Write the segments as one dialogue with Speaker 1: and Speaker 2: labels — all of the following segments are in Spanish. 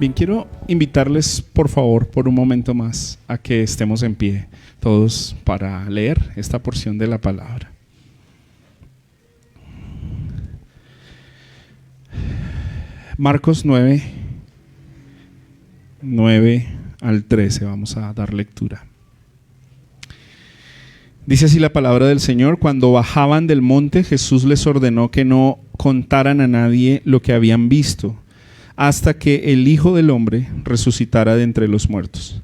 Speaker 1: Bien, quiero invitarles, por favor, por un momento más, a que estemos en pie, todos, para leer esta porción de la palabra. Marcos 9 al 13, vamos a dar lectura. Dice así la palabra del Señor: cuando bajaban del monte, Jesús les ordenó que no contaran a nadie lo que habían visto, hasta que el Hijo del Hombre resucitara de entre los muertos.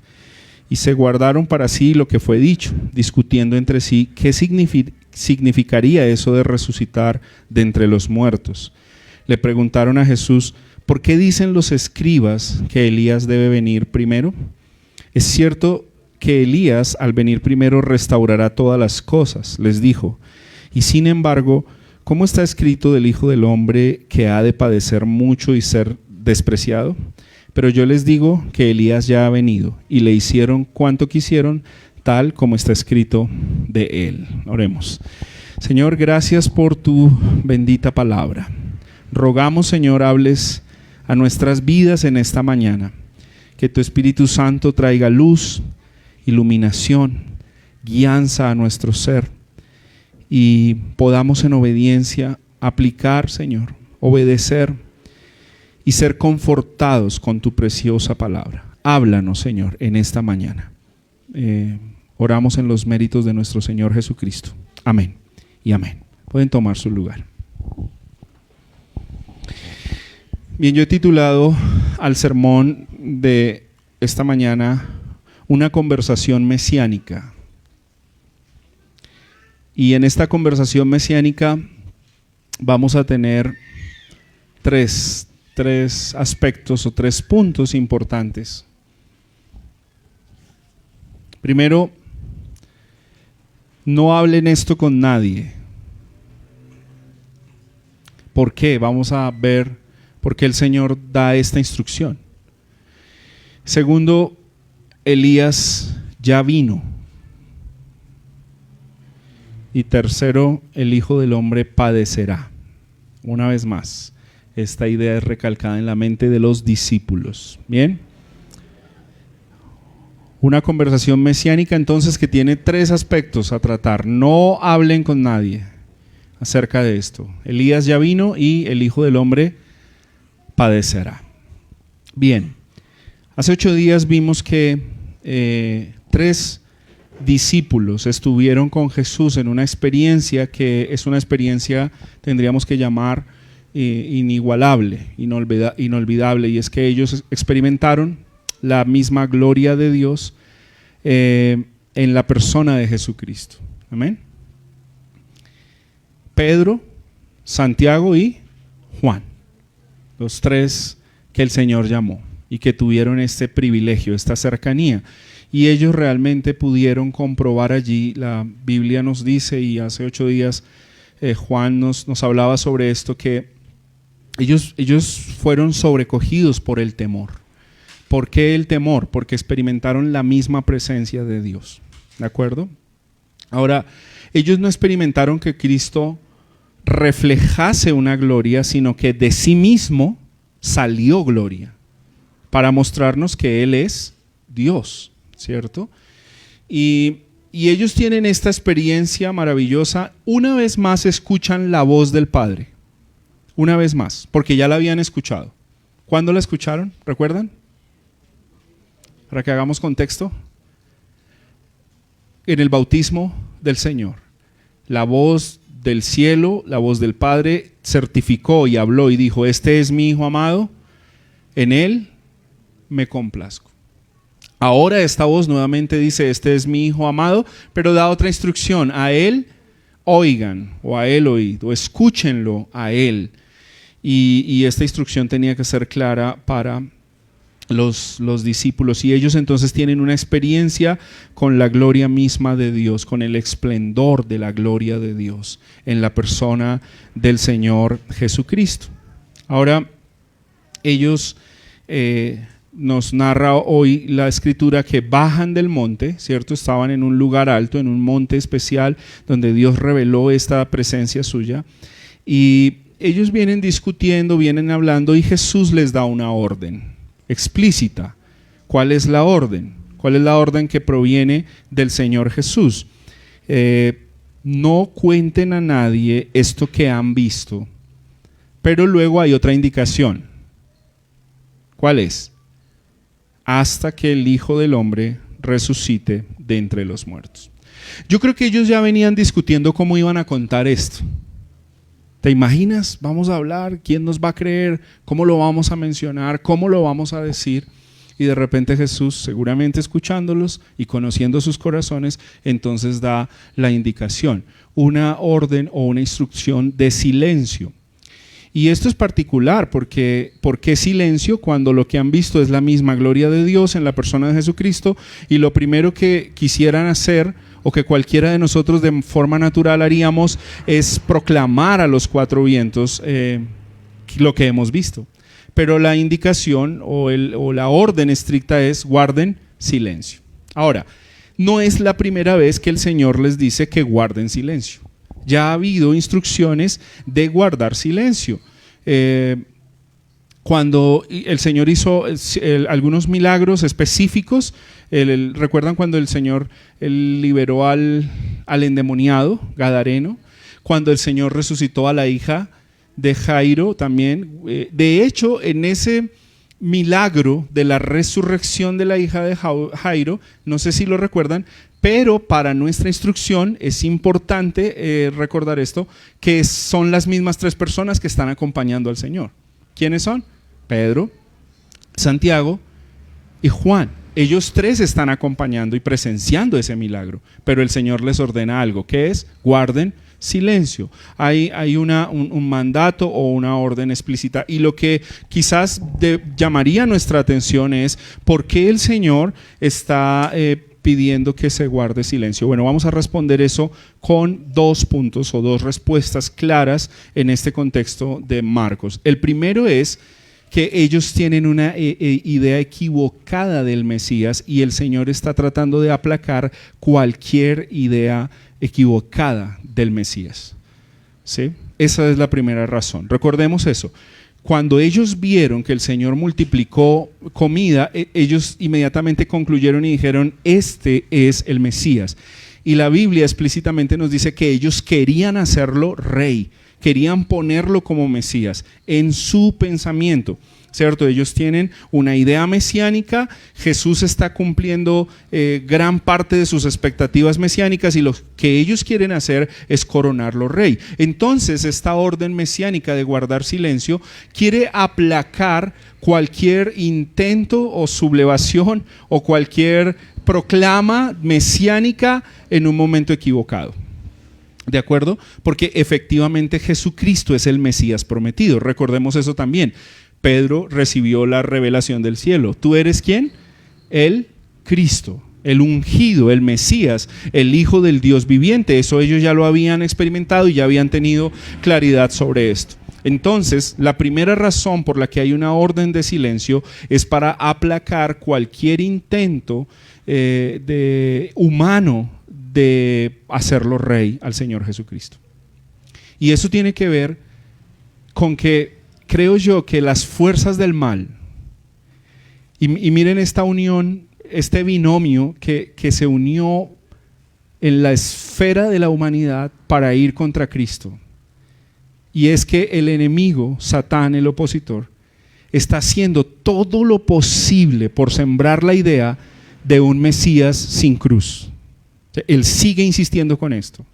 Speaker 1: Y se guardaron para sí lo que fue dicho, discutiendo entre sí qué significaría eso de resucitar de entre los muertos. Le preguntaron a Jesús: ¿por qué dicen los escribas que Elías debe venir primero? Es cierto que Elías, al venir primero, restaurará todas las cosas, les dijo. Y sin embargo, ¿cómo está escrito del Hijo del Hombre que ha de padecer mucho y ser despreciado? Pero yo les digo que Elías ya ha venido y le hicieron cuanto quisieron, tal como está escrito de él. Oremos. Señor, gracias por tu bendita palabra. Rogamos, Señor, hables a nuestras vidas en esta mañana, que tu Espíritu Santo traiga luz, iluminación, guianza a nuestro ser y podamos en obediencia aplicar, Señor, obedecer y ser confortados con tu preciosa palabra. Háblanos, Señor, en esta mañana. Oramos en los méritos de nuestro Señor Jesucristo. Amén y amén. Pueden tomar su lugar. Bien, yo he titulado al sermón de esta mañana una conversación mesiánica. Y en esta conversación mesiánica vamos a tener tres aspectos o 3 puntos importantes. Primero, no hablen esto con nadie. ¿Por qué? Vamos a ver por qué el Señor da esta instrucción. Segundo, Elías ya vino. Y tercero, el Hijo del Hombre padecerá. Una vez más, esta idea es recalcada en la mente de los discípulos. Bien. Una conversación mesiánica entonces que tiene 3 aspectos a tratar. No hablen con nadie acerca de esto. Elías ya vino y el Hijo del Hombre padecerá. Bien. Hace 8 días vimos que 3 discípulos estuvieron con Jesús en una experiencia que es una experiencia, tendríamos que llamar inigualable, inolvidable, y es que ellos experimentaron la misma gloria de Dios en la persona de Jesucristo. Amén. Pedro, Santiago y Juan, los 3 que el Señor llamó y que tuvieron este privilegio, esta cercanía. Y ellos realmente pudieron comprobar allí, la Biblia nos dice, y hace 8 días Juan nos hablaba sobre esto, que ellos fueron sobrecogidos por el temor. ¿Por qué el temor? Porque experimentaron la misma presencia de Dios. ¿De acuerdo? Ahora, ellos no experimentaron que Cristo reflejase una gloria, sino que de sí mismo salió gloria, para mostrarnos que Él es Dios, ¿cierto? Y ellos tienen esta experiencia maravillosa. Una vez más escuchan la voz del Padre. Una vez más, porque ya la habían escuchado. ¿Cuándo la escucharon? ¿Recuerdan? Para que hagamos contexto. En el bautismo del Señor. La voz del cielo, la voz del Padre, certificó y habló y dijo: este es mi Hijo amado, en Él me complazco. Ahora esta voz nuevamente dice: este es mi Hijo amado, pero da otra instrucción: a Él oigan, o a Él oíd, o escúchenlo a Él. Y esta instrucción tenía que ser clara para los discípulos, y ellos entonces tienen una experiencia con la gloria misma de Dios, con el esplendor de la gloria de Dios en la persona del Señor Jesucristo. Ahora, ellos nos narra hoy la escritura que bajan del monte, ¿cierto? Estaban en un lugar alto, en un monte especial donde Dios reveló esta presencia suya, y ellos vienen discutiendo, vienen hablando, y Jesús les da una orden. explícita. ¿Cuál es la orden? ¿Cuál es la orden que proviene del Señor Jesús? No cuenten a nadie esto que han visto. Pero luego hay otra indicación. ¿Cuál es? Hasta que el Hijo del Hombre resucite de entre los muertos. Yo creo que ellos ya venían discutiendo cómo iban a contar esto. ¿Te imaginas? Vamos a hablar, ¿quién nos va a creer? ¿Cómo lo vamos a mencionar? ¿Cómo lo vamos a decir? Y de repente Jesús, seguramente escuchándolos y conociendo sus corazones, entonces da la indicación, una orden o una instrucción de silencio. Y esto es particular porque ¿por qué silencio cuando lo que han visto es la misma gloria de Dios en la persona de Jesucristo? Y lo primero que quisieran hacer o que cualquiera de nosotros de forma natural haríamos es proclamar a los cuatro vientos lo que hemos visto. Pero la indicación o la orden estricta es guarden silencio. Ahora, no es la primera vez que el Señor les dice que guarden silencio. Ya ha habido instrucciones de guardar silencio. Cuando el Señor hizo algunos milagros específicos, ¿recuerdan cuando el Señor liberó al endemoniado gadareno? Cuando el Señor resucitó a la hija de Jairo también. De hecho, en ese milagro de la resurrección de la hija de Jairo, no sé si lo recuerdan, pero para nuestra instrucción es importante recordar esto, que son las mismas tres personas que están acompañando al Señor. ¿Quiénes son? Pedro, Santiago y Juan. Ellos tres están acompañando y presenciando ese milagro, pero el Señor les ordena algo, que es guarden silencio. Hay un mandato o una orden explícita, y lo que quizás llamaría nuestra atención es ¿por qué el Señor está pidiendo que se guarde silencio? Bueno, vamos a responder eso con 2 puntos o 2 respuestas claras en este contexto de Marcos. El primero es que ellos tienen una idea equivocada del Mesías y el Señor está tratando de aplacar cualquier idea equivocada del Mesías. ¿Sí? Esa es la primera razón. Recordemos eso. Cuando ellos vieron que el Señor multiplicó comida, ellos inmediatamente concluyeron y dijeron, este es el Mesías. Y la Biblia explícitamente nos dice que ellos querían hacerlo rey, querían ponerlo como Mesías en su pensamiento, ¿cierto? Ellos tienen una idea mesiánica, Jesús está cumpliendo gran parte de sus expectativas mesiánicas y lo que ellos quieren hacer es coronarlo rey. Entonces esta orden mesiánica de guardar silencio quiere aplacar cualquier intento o sublevación o cualquier proclama mesiánica en un momento equivocado. ¿De acuerdo? Porque efectivamente Jesucristo es el Mesías prometido. Recordemos eso también. Pedro recibió la revelación del cielo. ¿Tú eres quién? El Cristo, el ungido, el Mesías, el Hijo del Dios viviente. Eso ellos ya lo habían experimentado y ya habían tenido claridad sobre esto. Entonces, la primera razón por la que hay una orden de silencio es para aplacar cualquier intento humano de hacerlo rey al Señor Jesucristo. Y eso tiene que ver con que creo yo que las fuerzas del mal, y miren esta unión, este binomio que se unió en la esfera de la humanidad para ir contra Cristo, y es que el enemigo, Satán, el opositor, está haciendo todo lo posible por sembrar la idea de un Mesías sin cruz. Él sigue insistiendo con esto,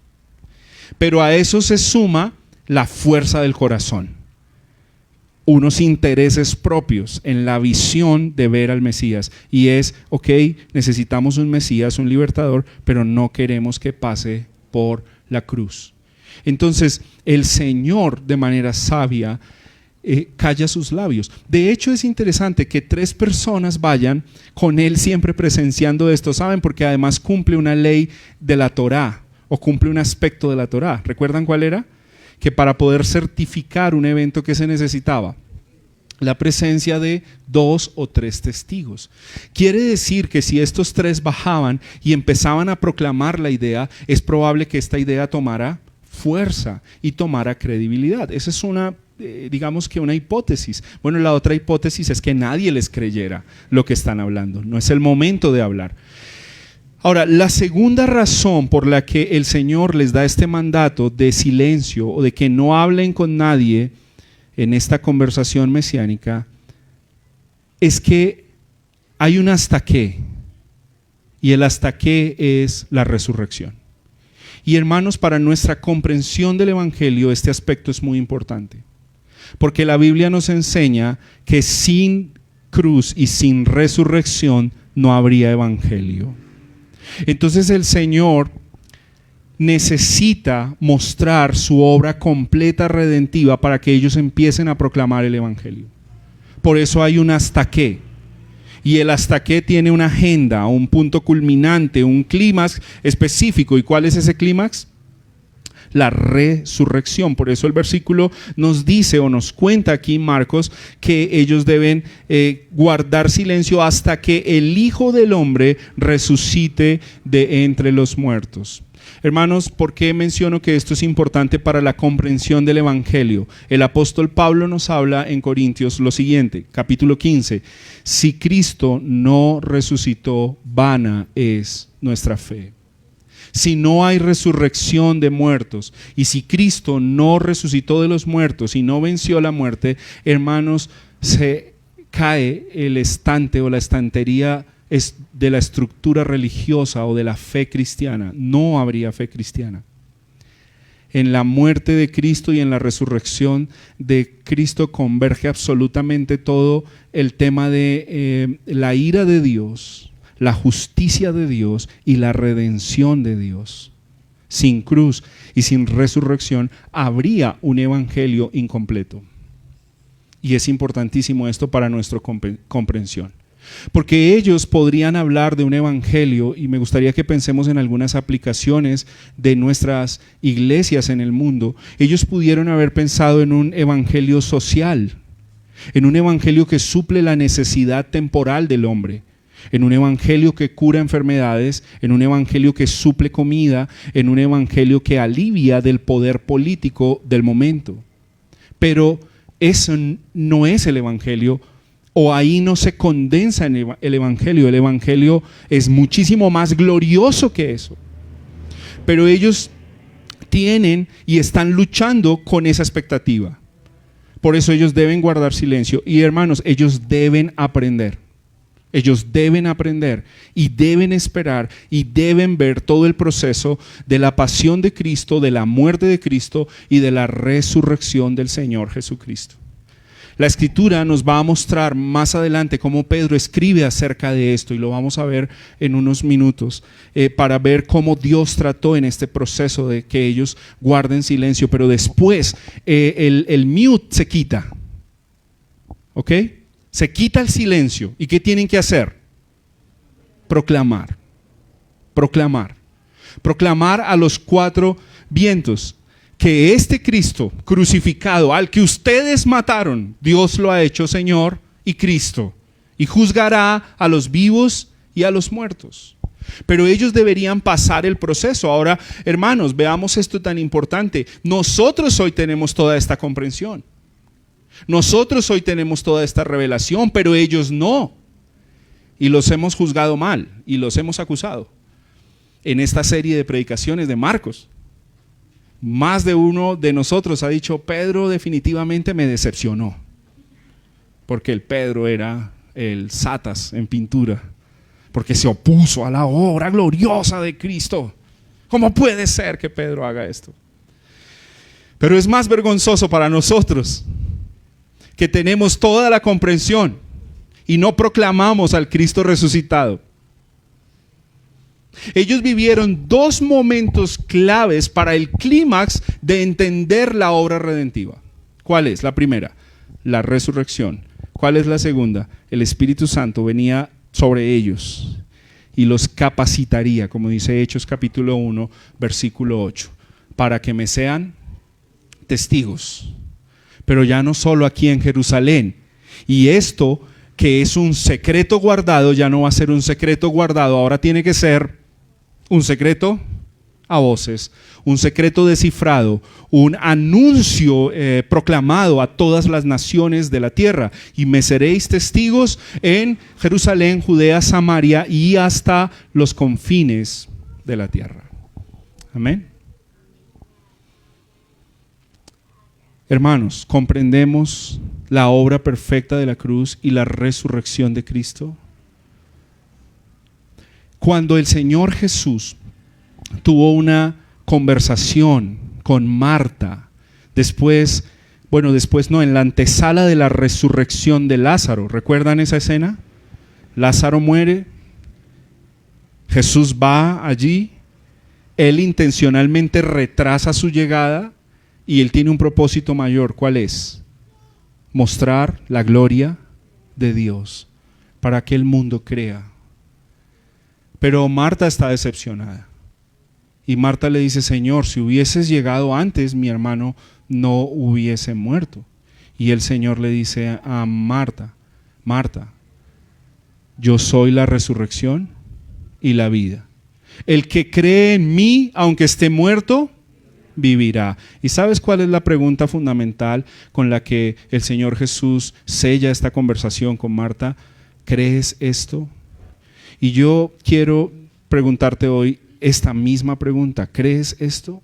Speaker 1: pero a eso se suma la fuerza del corazón, unos intereses propios en la visión de ver al Mesías, y es, ok, necesitamos un Mesías, un libertador, pero no queremos que pase por la cruz. Entonces el Señor, de manera sabia, calla sus labios. De hecho, es interesante que 3 personas vayan con él siempre presenciando esto, ¿saben? Porque además cumple una ley de la Torá, o cumple un aspecto de la Torá. ¿Recuerdan cuál era? Que para poder certificar un evento, que se necesitaba la presencia de 2 o 3 testigos. Quiere decir que si estos 3 bajaban y empezaban a proclamar la idea, es probable que esta idea tomara fuerza y tomara credibilidad. Esa es una digamos que una hipótesis. Bueno, la otra hipótesis es que nadie les creyera lo que están hablando. No es el momento de hablar. Ahora, la segunda razón por la que el Señor les da este mandato de silencio o de que no hablen con nadie en esta conversación mesiánica es que hay un hasta qué, y el hasta qué es la resurrección. Y hermanos, para nuestra comprensión del Evangelio este aspecto es muy importante, porque la Biblia nos enseña que sin cruz y sin resurrección no habría Evangelio. Entonces el Señor necesita mostrar su obra completa redentiva para que ellos empiecen a proclamar el Evangelio. Por eso hay un hasta qué. Y el hasta qué tiene una agenda, un punto culminante, un clímax específico. ¿Y cuál es ese clímax? La resurrección. Por eso el versículo nos dice o nos cuenta aquí Marcos que ellos deben guardar silencio hasta que el Hijo del Hombre resucite de entre los muertos. Hermanos, ¿por qué menciono que esto es importante para la comprensión del Evangelio? El apóstol Pablo nos habla en Corintios lo siguiente, capítulo 15. Si Cristo no resucitó, vana es nuestra fe. Si no hay resurrección de muertos y si Cristo no resucitó de los muertos y no venció la muerte, hermanos, se cae el estante o la estantería de la estructura religiosa o de la fe cristiana. No habría fe cristiana. En la muerte de Cristo y en la resurrección de Cristo converge absolutamente todo el tema de la ira de Dios, la justicia de Dios y la redención de Dios. Sin cruz y sin resurrección habría un evangelio incompleto. Y es importantísimo esto para nuestra comprensión. Porque ellos podrían hablar de un evangelio, y me gustaría que pensemos en algunas aplicaciones de nuestras iglesias en el mundo. Ellos pudieron haber pensado en un evangelio social, en un evangelio que suple la necesidad temporal del hombre, en un evangelio que cura enfermedades, en un evangelio que suple comida, en un evangelio que alivia del poder político del momento. Pero eso no es el evangelio, o ahí no se condensa en el evangelio. El evangelio es muchísimo más glorioso que eso. Pero ellos tienen y están luchando con esa expectativa. Por eso ellos deben guardar silencio. Y hermanos, ellos deben aprender. Ellos deben aprender y deben esperar y deben ver todo el proceso de la pasión de Cristo, de la muerte de Cristo y de la resurrección del Señor Jesucristo. La Escritura nos va a mostrar más adelante cómo Pedro escribe acerca de esto, y lo vamos a ver en unos minutos, para ver cómo Dios trató en este proceso de que ellos guarden silencio. Pero después el mute se quita, ¿ok? Se quita el silencio. ¿Y qué tienen que hacer? Proclamar. Proclamar. Proclamar a los cuatro vientos que este Cristo crucificado, al que ustedes mataron, Dios lo ha hecho Señor y Cristo, y juzgará a los vivos y a los muertos. Pero ellos deberían pasar el proceso. Ahora, hermanos, veamos esto tan importante. Nosotros hoy tenemos toda esta comprensión. Nosotros hoy tenemos toda esta revelación, pero ellos no. Y los hemos juzgado mal y los hemos acusado en esta serie de predicaciones de Marcos. Más de uno de nosotros ha dicho: Pedro definitivamente me decepcionó, porque el Pedro era el Satas en pintura, porque se opuso a la obra gloriosa de Cristo. ¿Cómo puede ser que Pedro haga esto? Pero es más vergonzoso para nosotros que tenemos toda la comprensión y no proclamamos al Cristo resucitado. Ellos vivieron dos momentos claves para el clímax de entender la obra redentiva. ¿Cuál es? La primera, la resurrección. ¿Cuál es la segunda? El Espíritu Santo venía sobre ellos y los capacitaría, como dice Hechos capítulo 1, versículo 8, para que me sean testigos. Pero ya no solo aquí en Jerusalén. Y esto, que es un secreto guardado, ya no va a ser un secreto guardado, ahora tiene que ser un secreto a voces, un secreto descifrado, un anuncio proclamado a todas las naciones de la tierra. Y me seréis testigos en Jerusalén, Judea, Samaria y hasta los confines de la tierra. Amén. Hermanos, ¿comprendemos la obra perfecta de la cruz y la resurrección de Cristo? Cuando el Señor Jesús tuvo una conversación con Marta, en la antesala de la resurrección de Lázaro, ¿recuerdan esa escena? Lázaro muere, Jesús va allí, él intencionalmente retrasa su llegada y él tiene un propósito mayor. ¿Cuál es? Mostrar la gloria de Dios para que el mundo crea. Pero Marta está decepcionada. Y Marta le dice: Señor, si hubieses llegado antes, mi hermano no hubiese muerto. Y el Señor le dice a Marta: Marta, yo soy la resurrección y la vida. El que cree en mí, aunque esté muerto, vivirá. ¿Y sabes cuál es la pregunta fundamental con la que el Señor Jesús sella esta conversación con Marta? ¿Crees esto? Y yo quiero preguntarte hoy esta misma pregunta. ¿Crees esto?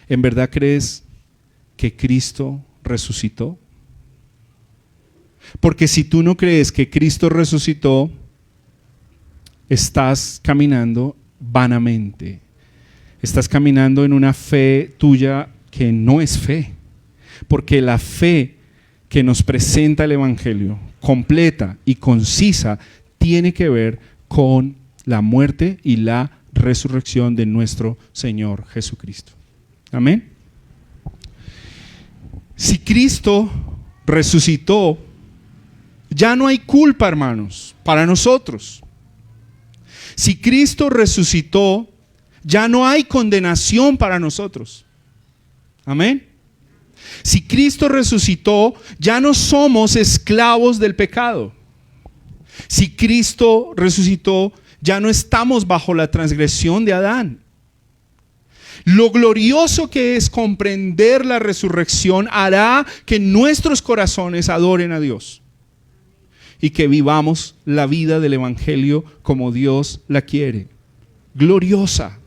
Speaker 1: ¿En verdad crees que Cristo resucitó? Porque si tú no crees que Cristo resucitó, estás caminando vanamente. Estás caminando en una fe tuya que no es fe. Porque la fe que nos presenta el Evangelio, completa y concisa, tiene que ver con la muerte y la resurrección de nuestro Señor Jesucristo. Amén. Si Cristo resucitó, ya no hay culpa, hermanos, para nosotros. Si Cristo resucitó, ya no hay condenación para nosotros. Amén. Si Cristo resucitó, ya no somos esclavos del pecado. Si Cristo resucitó, ya no estamos bajo la transgresión de Adán. Lo glorioso que es comprender la resurrección hará que nuestros corazones adoren a Dios y que vivamos la vida del Evangelio como Dios la quiere. Gloriosa,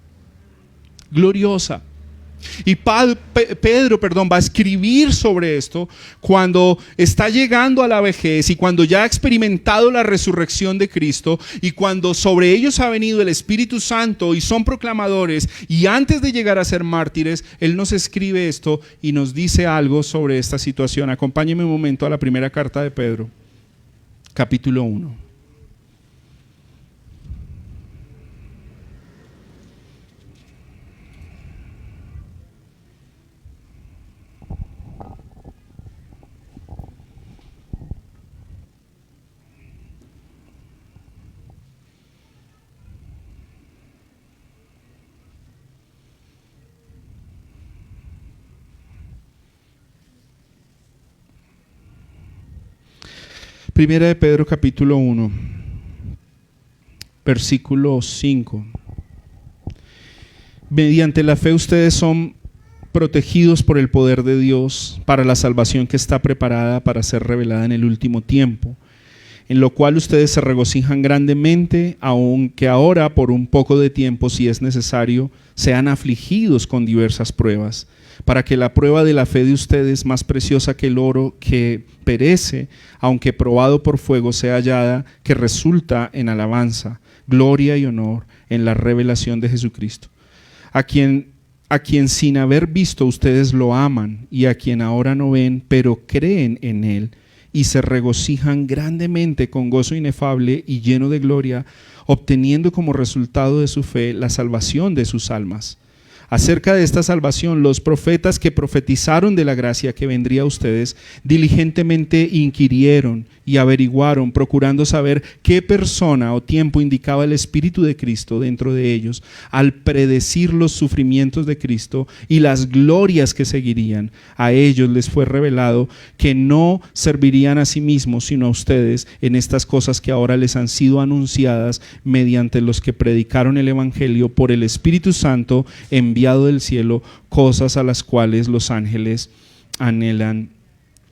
Speaker 1: gloriosa. Y Pedro va a escribir sobre esto cuando está llegando a la vejez y cuando ya ha experimentado la resurrección de Cristo y cuando sobre ellos ha venido el Espíritu Santo y son proclamadores, y antes de llegar a ser mártires, él nos escribe esto y nos dice algo sobre esta situación. Acompáñenme un momento a la primera carta de Pedro, capítulo 1. Primera de Pedro capítulo 1, versículo 5. Mediante la fe ustedes son protegidos por el poder de Dios para la salvación que está preparada para ser revelada en el último tiempo, en lo cual ustedes se regocijan grandemente, aunque ahora por un poco de tiempo, si es necesario, sean afligidos con diversas pruebas, para que la prueba de la fe de ustedes, más preciosa que el oro que perece, aunque probado por fuego, sea hallada, que resulta en alabanza, gloria y honor en la revelación de Jesucristo, a quien sin haber visto ustedes lo aman, y a quien ahora no ven, pero creen en Él, y se regocijan grandemente con gozo inefable y lleno de gloria, obteniendo como resultado de su fe la salvación de sus almas. Acerca de esta salvación, los profetas que profetizaron de la gracia que vendría a ustedes, diligentemente inquirieron y averiguaron, procurando saber qué persona o tiempo indicaba el Espíritu de Cristo dentro de ellos, al predecir los sufrimientos de Cristo y las glorias que seguirían. A ellos les fue revelado que no servirían a sí mismos, sino a ustedes en estas cosas que ahora les han sido anunciadas mediante los que predicaron el Evangelio por el Espíritu Santo enviado del cielo, cosas a las cuales los ángeles anhelan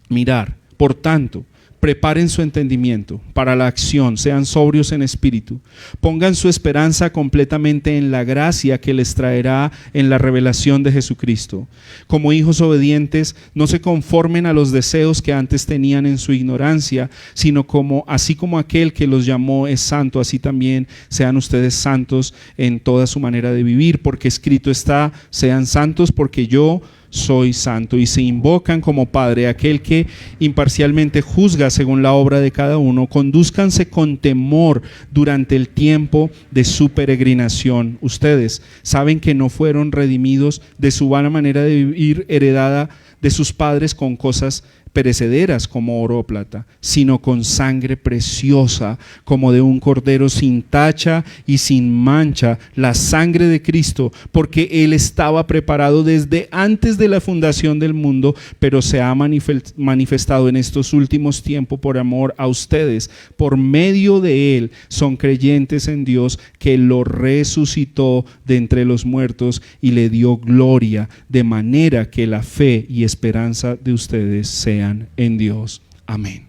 Speaker 1: mirar. Por tanto, preparen su entendimiento para la acción, sean sobrios en espíritu, pongan su esperanza completamente en la gracia que les traerá en la revelación de Jesucristo. Como hijos obedientes, no se conformen a los deseos que antes tenían en su ignorancia, sino así como aquel que los llamó es santo, así también sean ustedes santos en toda su manera de vivir, porque escrito está: sean santos porque yo soy santo. Y se invocan como Padre aquel que imparcialmente juzga según la obra de cada uno. Condúzcanse con temor durante el tiempo de su peregrinación. Ustedes saben que no fueron redimidos de su vana manera de vivir heredada de sus padres con cosas perecederas como oro o plata, sino con sangre preciosa como de un cordero sin tacha y sin mancha, la sangre de Cristo, porque Él estaba preparado desde antes de la fundación del mundo, pero se ha manifestado en estos últimos tiempos por amor a ustedes. Por medio de Él son creyentes en Dios, que lo resucitó de entre los muertos y le dio gloria, de manera que la fe y esperanza de ustedes sean en Dios. Amén.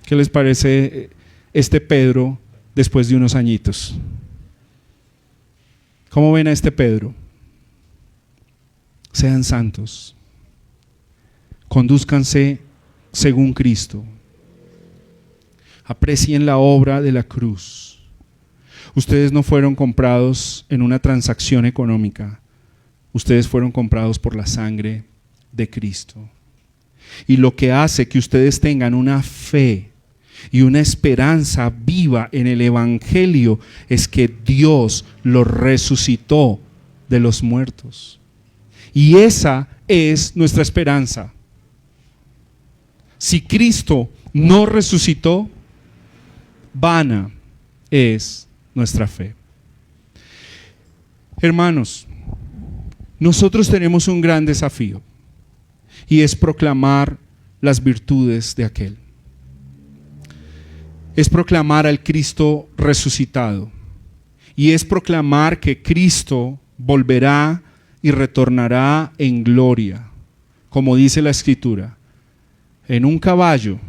Speaker 1: ¿Qué les parece este Pedro después de unos añitos? ¿Cómo ven a este Pedro? Sean santos, condúzcanse según Cristo, aprecien la obra de la cruz. Ustedes no fueron comprados en una transacción económica, ustedes fueron comprados por la sangre de Cristo. Y lo que hace que ustedes tengan una fe y una esperanza viva en el Evangelio es que Dios los resucitó de los muertos. Y esa es nuestra esperanza. Si Cristo no resucitó, vana es nuestra fe. Hermanos, nosotros tenemos un gran desafío, y es proclamar las virtudes de aquel. Es proclamar al Cristo resucitado. Y es proclamar que Cristo volverá y retornará en gloria, como dice la Escritura, en un caballo,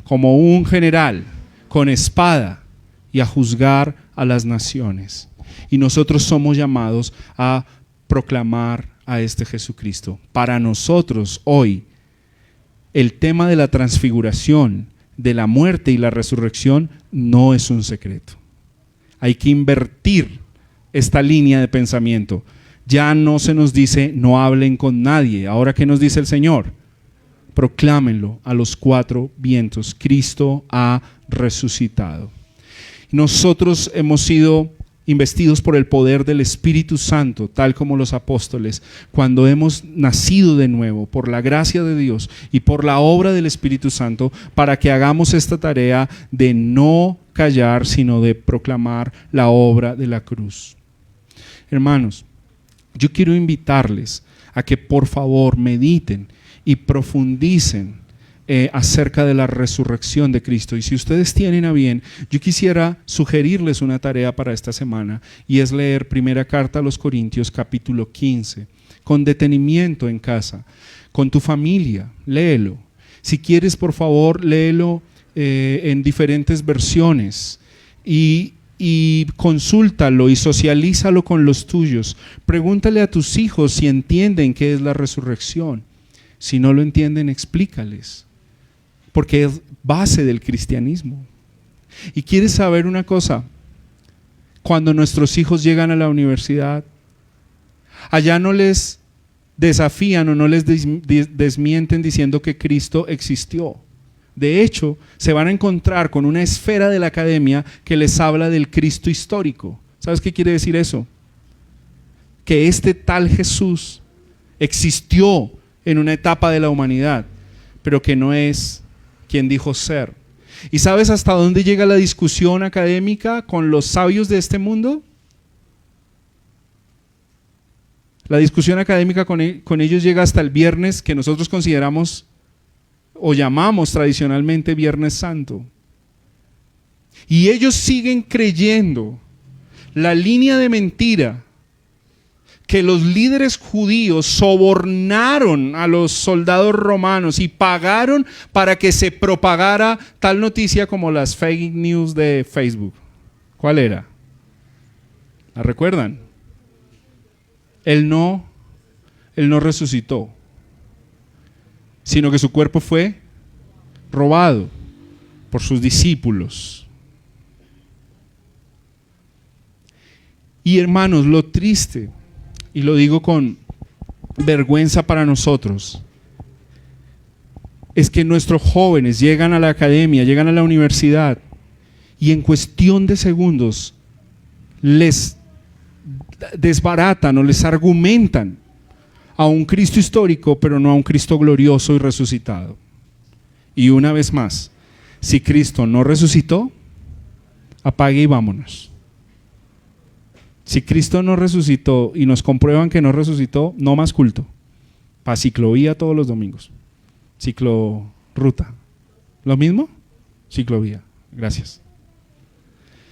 Speaker 1: como un general, con espada, y a juzgar a las naciones. Y nosotros somos llamados a proclamar a este Jesucristo. Para nosotros hoy, el tema de la transfiguración, de la muerte y la resurrección no es un secreto. Hay que invertir esta línea de pensamiento. Ya no se nos dice no hablen con nadie. Ahora, ¿qué nos dice el Señor? Proclámenlo a los cuatro vientos. Cristo ha resucitado. Nosotros hemos sido investidos por el poder del Espíritu Santo, tal como los apóstoles, cuando hemos nacido de nuevo por la gracia de Dios y por la obra del Espíritu Santo, para que hagamos esta tarea de no callar, sino de proclamar la obra de la cruz. Hermanos, yo quiero invitarles a que por favor mediten y profundicen acerca de la resurrección de Cristo. Y si ustedes tienen a bien, yo quisiera sugerirles una tarea para esta semana, y es leer primera carta a los Corintios capítulo 15, con detenimiento en casa, con tu familia, léelo. Si quieres, por favor, léelo en diferentes versiones y consúltalo y socialízalo con los tuyos. Pregúntale a tus hijos si entienden qué es la resurrección. Si no lo entienden, explícales, porque es base del cristianismo. Y quieres saber una cosa, cuando nuestros hijos llegan a la universidad, allá no les desafían o no les desmienten diciendo que Cristo existió. De hecho, se van a encontrar con una esfera de la academia que les habla del Cristo histórico. ¿Sabes qué quiere decir eso? que este tal Jesús existió en una etapa de la humanidad, pero que no es quien dijo ser. ¿Y sabes hasta dónde llega la discusión académica con los sabios de este mundo? La discusión académica con ellos llega hasta el viernes que nosotros consideramos o llamamos tradicionalmente Viernes Santo. Y ellos siguen creyendo la línea de mentira que los líderes judíos sobornaron a los soldados romanos y pagaron para que se propagara tal noticia como las fake news de Facebook. ¿Cuál era? ¿La recuerdan? Él no resucitó, sino que su cuerpo fue robado por sus discípulos. Y hermanos, lo triste, y lo digo con vergüenza para nosotros, es que nuestros jóvenes llegan a la academia, llegan a la universidad y en cuestión de segundos les desbaratan o les argumentan a un Cristo histórico, pero no a un Cristo glorioso y resucitado. Y una vez más, si Cristo no resucitó, apague y vámonos. Si Cristo no resucitó y nos comprueban que no resucitó, no más culto. Para ciclovía todos los domingos. Cicloruta. ¿Lo mismo? Ciclovía. Gracias.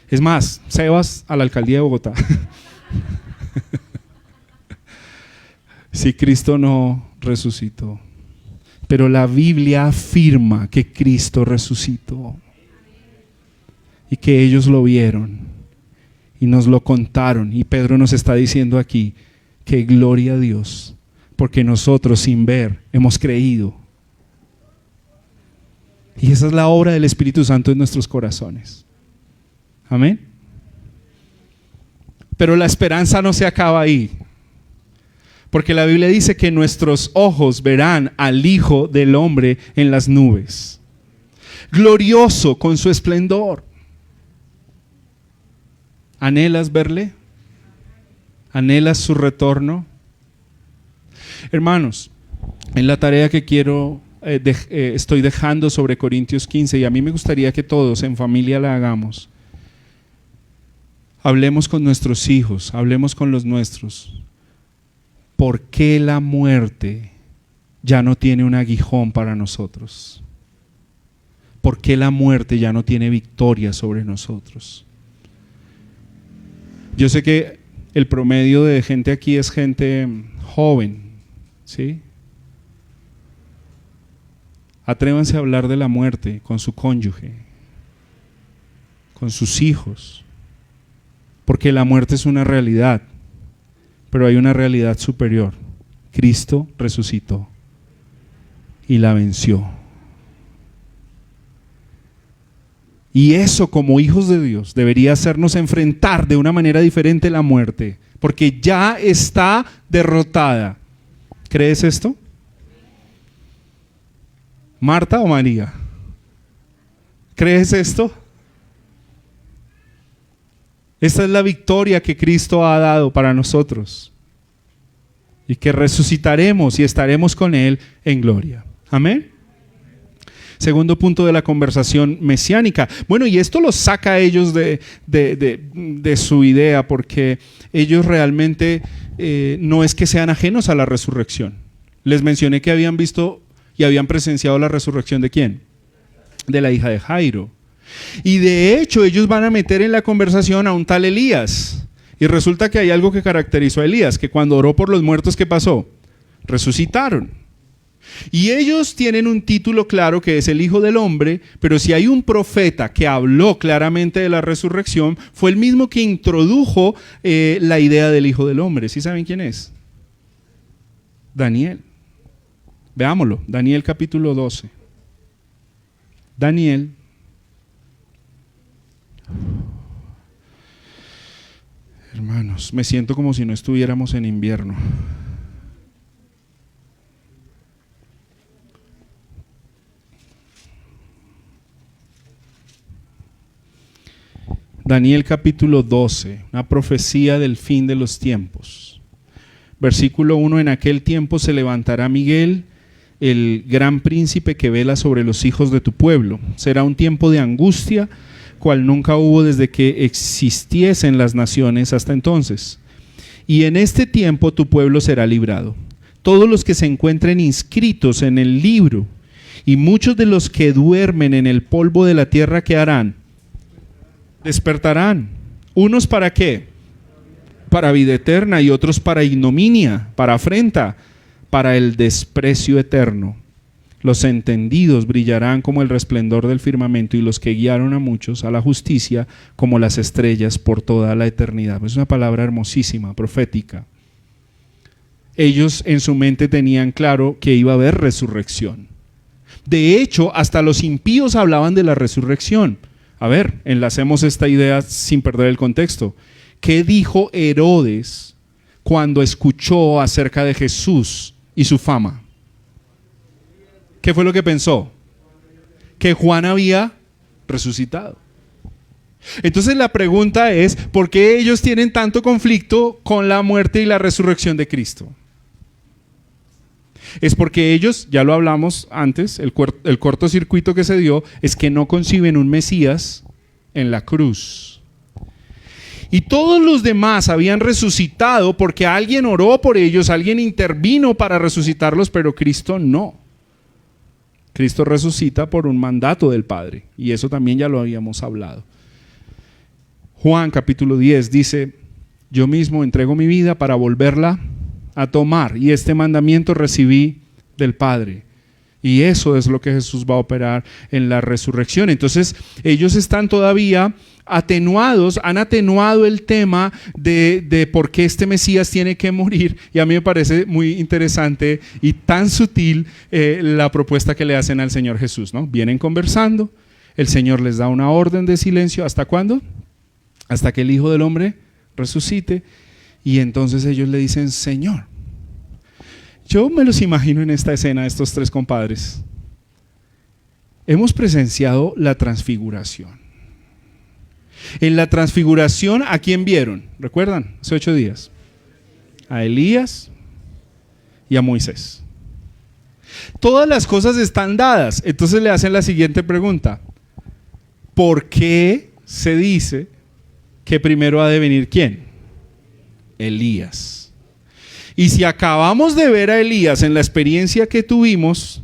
Speaker 1: Es más, Sebas a la alcaldía de Bogotá. Si Cristo no resucitó. Pero la Biblia afirma que Cristo resucitó. Y que ellos lo vieron. Y nos lo contaron. Y Pedro nos está diciendo aquí que gloria a Dios. Porque nosotros sin ver hemos creído. Y esa es la obra del Espíritu Santo en nuestros corazones. Amén. Pero la esperanza no se acaba ahí. Porque la Biblia dice que nuestros ojos verán al Hijo del Hombre en las nubes. Glorioso con su esplendor. ¿Anhelas verle? ¿Anhelas su retorno? Hermanos, en la tarea que estoy dejando sobre Corintios 15, y a mí me gustaría que todos en familia la hagamos. Hablemos con nuestros hijos, hablemos con los nuestros. ¿Por qué la muerte ya no tiene un aguijón para nosotros? ¿Por qué la muerte ya no tiene victoria sobre nosotros? Yo sé que el promedio de gente aquí es gente joven, ¿sí? Atrévanse a hablar de la muerte con su cónyuge, con sus hijos, porque la muerte es una realidad, pero hay una realidad superior. Cristo resucitó y la venció. Y eso, como hijos de Dios, debería hacernos enfrentar de una manera diferente la muerte, porque ya está derrotada. ¿Crees esto? ¿Marta o María? ¿Crees esto? Esta es la victoria que Cristo ha dado para nosotros y que resucitaremos y estaremos con Él en gloria. Amén. Segundo punto de la conversación mesiánica. Bueno, y esto los saca a ellos de su idea, porque ellos realmente no es que sean ajenos a la resurrección. Les mencioné que habían visto y habían presenciado la resurrección ¿de quién? De la hija de Jairo. Y de hecho ellos van a meter en la conversación a un tal Elías. Y resulta que hay algo que caracterizó a Elías, que cuando oró por los muertos, ¿qué pasó? Resucitaron. Y ellos tienen un título claro que es el Hijo del Hombre, pero si hay un profeta que habló claramente de la resurrección, fue el mismo que introdujo la idea del Hijo del Hombre. ¿Sí saben quién es? Daniel. Veámoslo, Daniel capítulo 12. Daniel. Hermanos, me siento como si no estuviéramos en invierno. Daniel capítulo 12, una profecía del fin de los tiempos. Versículo 1, en aquel tiempo se levantará Miguel, el gran príncipe que vela sobre los hijos de tu pueblo. Será un tiempo de angustia, cual nunca hubo desde que existiesen las naciones hasta entonces. Y en este tiempo tu pueblo será librado. Todos los que se encuentren inscritos en el libro, y muchos de los que duermen en el polvo de la tierra, ¿qué harán? Despertarán. ¿Unos para qué? Para vida eterna, y otros para ignominia, para afrenta, para el desprecio eterno. Los entendidos brillarán como el resplandor del firmamento, y los que guiaron a muchos a la justicia como las estrellas por toda la eternidad. Es una palabra hermosísima, profética. Ellos en su mente tenían claro que iba a haber resurrección. De hecho, hasta los impíos hablaban de la resurrección. A ver, enlacemos esta idea sin perder el contexto. ¿Qué dijo Herodes cuando escuchó acerca de Jesús y su fama? ¿Qué fue lo que pensó? Que Juan había resucitado. Entonces la pregunta es, ¿por qué ellos tienen tanto conflicto con la muerte y la resurrección de Cristo? Es porque ellos, ya lo hablamos antes, el cortocircuito que se dio es que no conciben un Mesías en la cruz. Y todos los demás habían resucitado porque alguien oró por ellos, alguien intervino para resucitarlos, pero Cristo no. Cristo resucita por un mandato del Padre, y eso también ya lo habíamos hablado. Juan capítulo 10 dice, yo mismo entrego mi vida para volverla a tomar, y este mandamiento recibí del Padre. Y eso es lo que Jesús va a operar en la resurrección. Entonces ellos están todavía atenuados, han atenuado el tema de por qué este Mesías tiene que morir, y a mí me parece muy interesante y tan sutil la propuesta que le hacen al Señor Jesús, ¿no? Vienen conversando, el Señor les da una orden de silencio, ¿hasta cuándo? Hasta que el Hijo del Hombre resucite, y entonces ellos le dicen, Señor, yo me los imagino en esta escena, estos tres compadres, hemos presenciado la transfiguración. En la transfiguración, ¿a quién vieron? ¿Recuerdan? Hace 8 días. A Elías y a Moisés. Todas las cosas están dadas. Entonces le hacen la siguiente pregunta. ¿Por qué se dice que primero ha de venir quién? Elías. Y si acabamos de ver a Elías en la experiencia que tuvimos,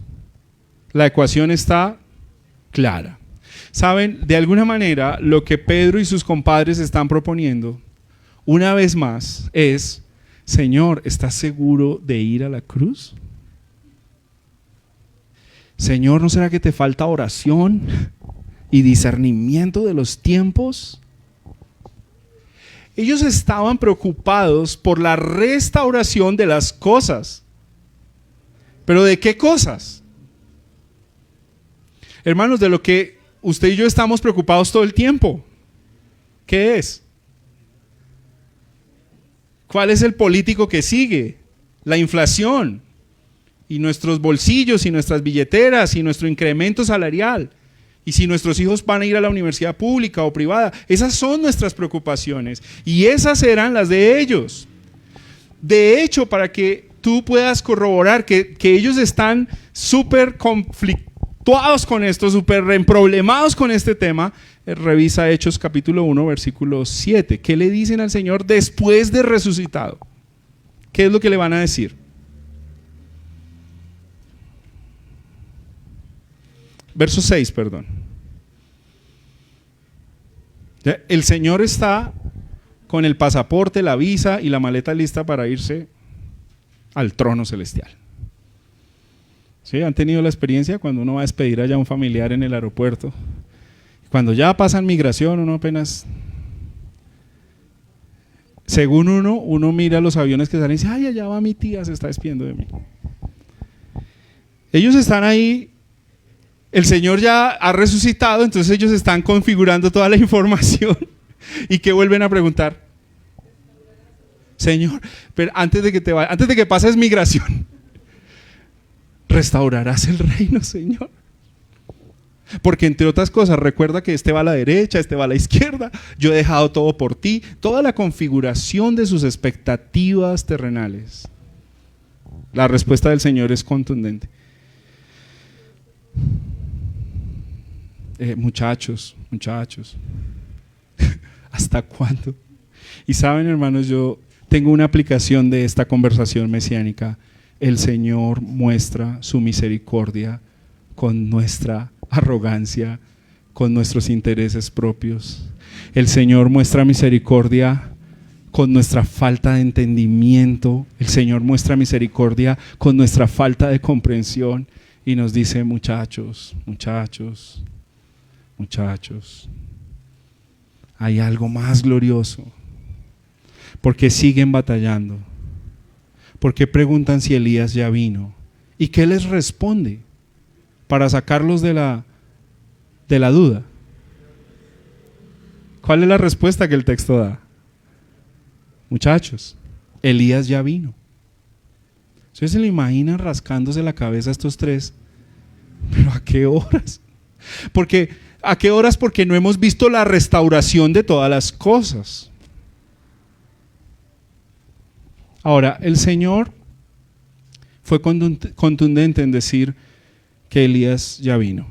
Speaker 1: la ecuación está clara. Saben, de alguna manera, lo que Pedro y sus compadres están proponiendo, una vez más, es, Señor, ¿estás seguro de ir a la cruz? Señor, ¿no será que te falta oración y discernimiento de los tiempos? Ellos estaban preocupados por la restauración de las cosas. ¿Pero de qué cosas? Hermanos, de lo que usted y yo estamos preocupados todo el tiempo. ¿Qué es? ¿Cuál es el político que sigue? La inflación, y nuestros bolsillos, y nuestras billeteras, y nuestro incremento salarial, y si nuestros hijos van a ir a la universidad pública o privada. Esas son nuestras preocupaciones, y esas eran las de ellos. De hecho, para que tú puedas corroborar que ellos están súper conflictuados con esto, súper emproblemados con este tema, revisa Hechos capítulo 1, versículo 7. ¿Qué le dicen al Señor después de resucitado? ¿Qué es lo que le van a decir? Verso 6, perdón. El Señor está con el pasaporte, la visa y la maleta lista para irse al trono celestial. ¿Sí? ¿Han tenido la experiencia cuando uno va a despedir allá a un familiar en el aeropuerto? Cuando ya pasan migración, uno apenas, según uno mira los aviones que salen y dice, ay, allá va mi tía, se está despidiendo de mí. Ellos están ahí, el Señor ya ha resucitado, entonces ellos están configurando toda la información. ¿Y qué vuelven a preguntar? Señor, pero antes de que pases migración, ¿restaurarás el reino, Señor? Porque entre otras cosas, recuerda que este va a la derecha, este va a la izquierda, yo he dejado todo por ti, toda la configuración de sus expectativas terrenales. La respuesta del Señor es contundente. Muchachos, ¿hasta cuándo? Y saben, hermanos, yo tengo una aplicación de esta conversación mesiánica. El Señor muestra su misericordia con nuestra arrogancia, con nuestros intereses propios. El Señor muestra misericordia con nuestra falta de entendimiento. El Señor muestra misericordia con nuestra falta de comprensión y nos dice: muchachos, hay algo más glorioso. ¿Por qué siguen batallando? ¿Por qué preguntan si Elías ya vino? ¿Y qué les responde para sacarlos de la duda? ¿Cuál es la respuesta que el texto da? Muchachos, Elías ya vino. ¿Ustedes se lo imaginan rascándose la cabeza a estos tres? ¿Pero a qué horas? ¿A qué horas? Porque no hemos visto la restauración de todas las cosas. Ahora, el Señor fue contundente en decir que Elías ya vino.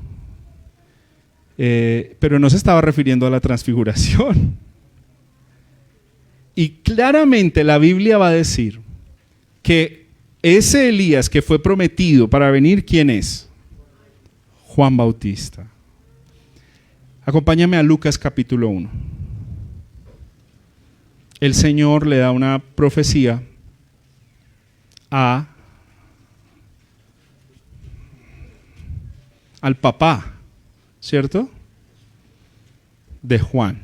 Speaker 1: Pero no se estaba refiriendo a la transfiguración. Y claramente la Biblia va a decir que ese Elías que fue prometido para venir, ¿quién es? Juan Bautista. Acompáñame a Lucas capítulo 1. El Señor le da una profecía al papá, ¿cierto? De Juan.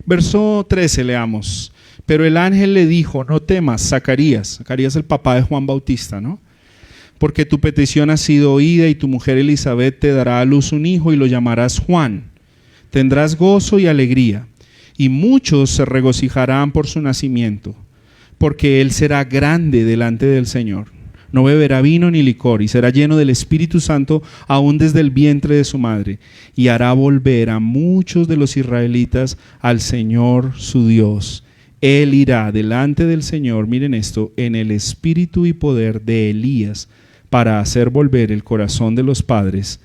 Speaker 1: Verso 13 leamos. Pero el ángel le dijo: no temas, Zacarías el papá de Juan Bautista, ¿no? Porque tu petición ha sido oída y tu mujer Elizabeth te dará a luz un hijo y lo llamarás Juan. Tendrás gozo y alegría, y muchos se regocijarán por su nacimiento, porque él será grande delante del Señor. No beberá vino ni licor, y será lleno del Espíritu Santo aún desde el vientre de su madre, y hará volver a muchos de los israelitas al Señor su Dios. Él irá delante del Señor, miren esto, en el espíritu y poder de Elías, para hacer volver el corazón de los padres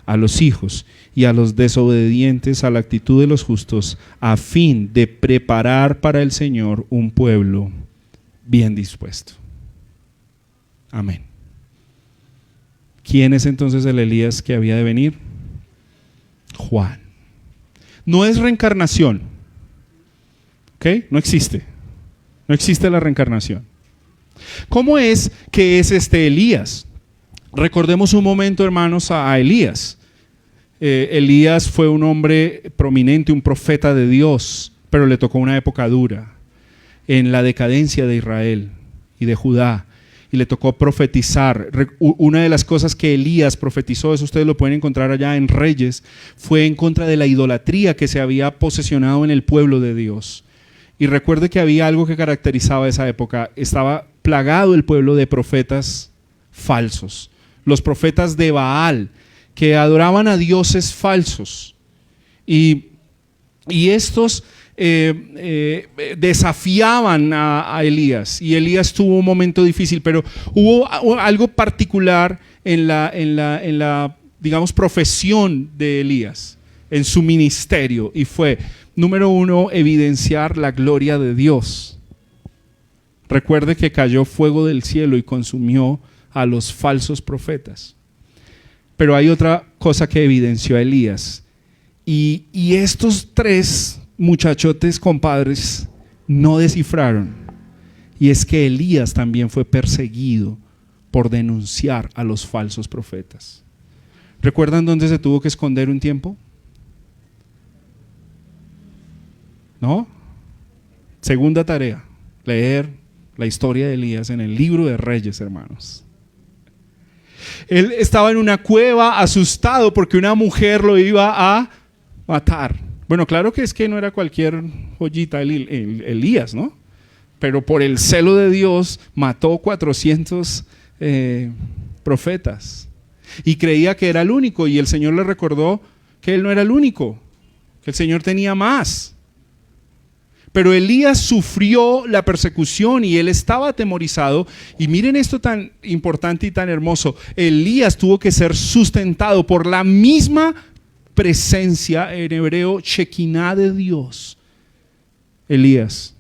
Speaker 1: a los hijos y a los desobedientes a la actitud de los justos, a fin de preparar para el Señor un pueblo bien dispuesto. Amén. ¿Quién es entonces el Elías que había de venir? Juan. No es reencarnación, ¿ok? No existe la reencarnación. ¿Cómo es que es este Elías? Recordemos un momento, hermanos, a Elías. Elías fue un hombre prominente, un profeta de Dios, pero le tocó una época dura en la decadencia de Israel y de Judá, y le tocó profetizar. Una de las cosas que Elías profetizó, eso ustedes lo pueden encontrar allá en Reyes, fue en contra de la idolatría que se había posesionado en el pueblo de Dios. Y recuerde que había algo que caracterizaba esa época: estaba plagado el pueblo de profetas falsos, los profetas de Baal, que adoraban a dioses falsos, y estos desafiaban a Elías, y Elías tuvo un momento difícil, pero hubo algo particular en la digamos, profesión de Elías, en su ministerio, y fue, número uno, evidenciar la gloria de Dios. Recuerde que cayó fuego del cielo y consumió a los falsos profetas. Pero hay otra cosa que evidenció a Elías, y estos tres muchachotes compadres no descifraron, y es que Elías también fue perseguido por denunciar a los falsos profetas. ¿Recuerdan dónde se tuvo que esconder un tiempo? ¿No? Segunda tarea, leer la historia de Elías en el libro de Reyes, hermanos. Él estaba en una cueva asustado porque una mujer lo iba a matar. Bueno, claro que es que no era cualquier joyita Elías, ¿no? Pero por el celo de Dios mató 400 profetas y creía que era el único, y el Señor le recordó que él no era el único, que el Señor tenía más. Pero Elías sufrió la persecución y él estaba atemorizado. Y miren esto tan importante y tan hermoso. Elías tuvo que ser sustentado por la misma presencia, en hebreo, Shekinah de Dios. Elías,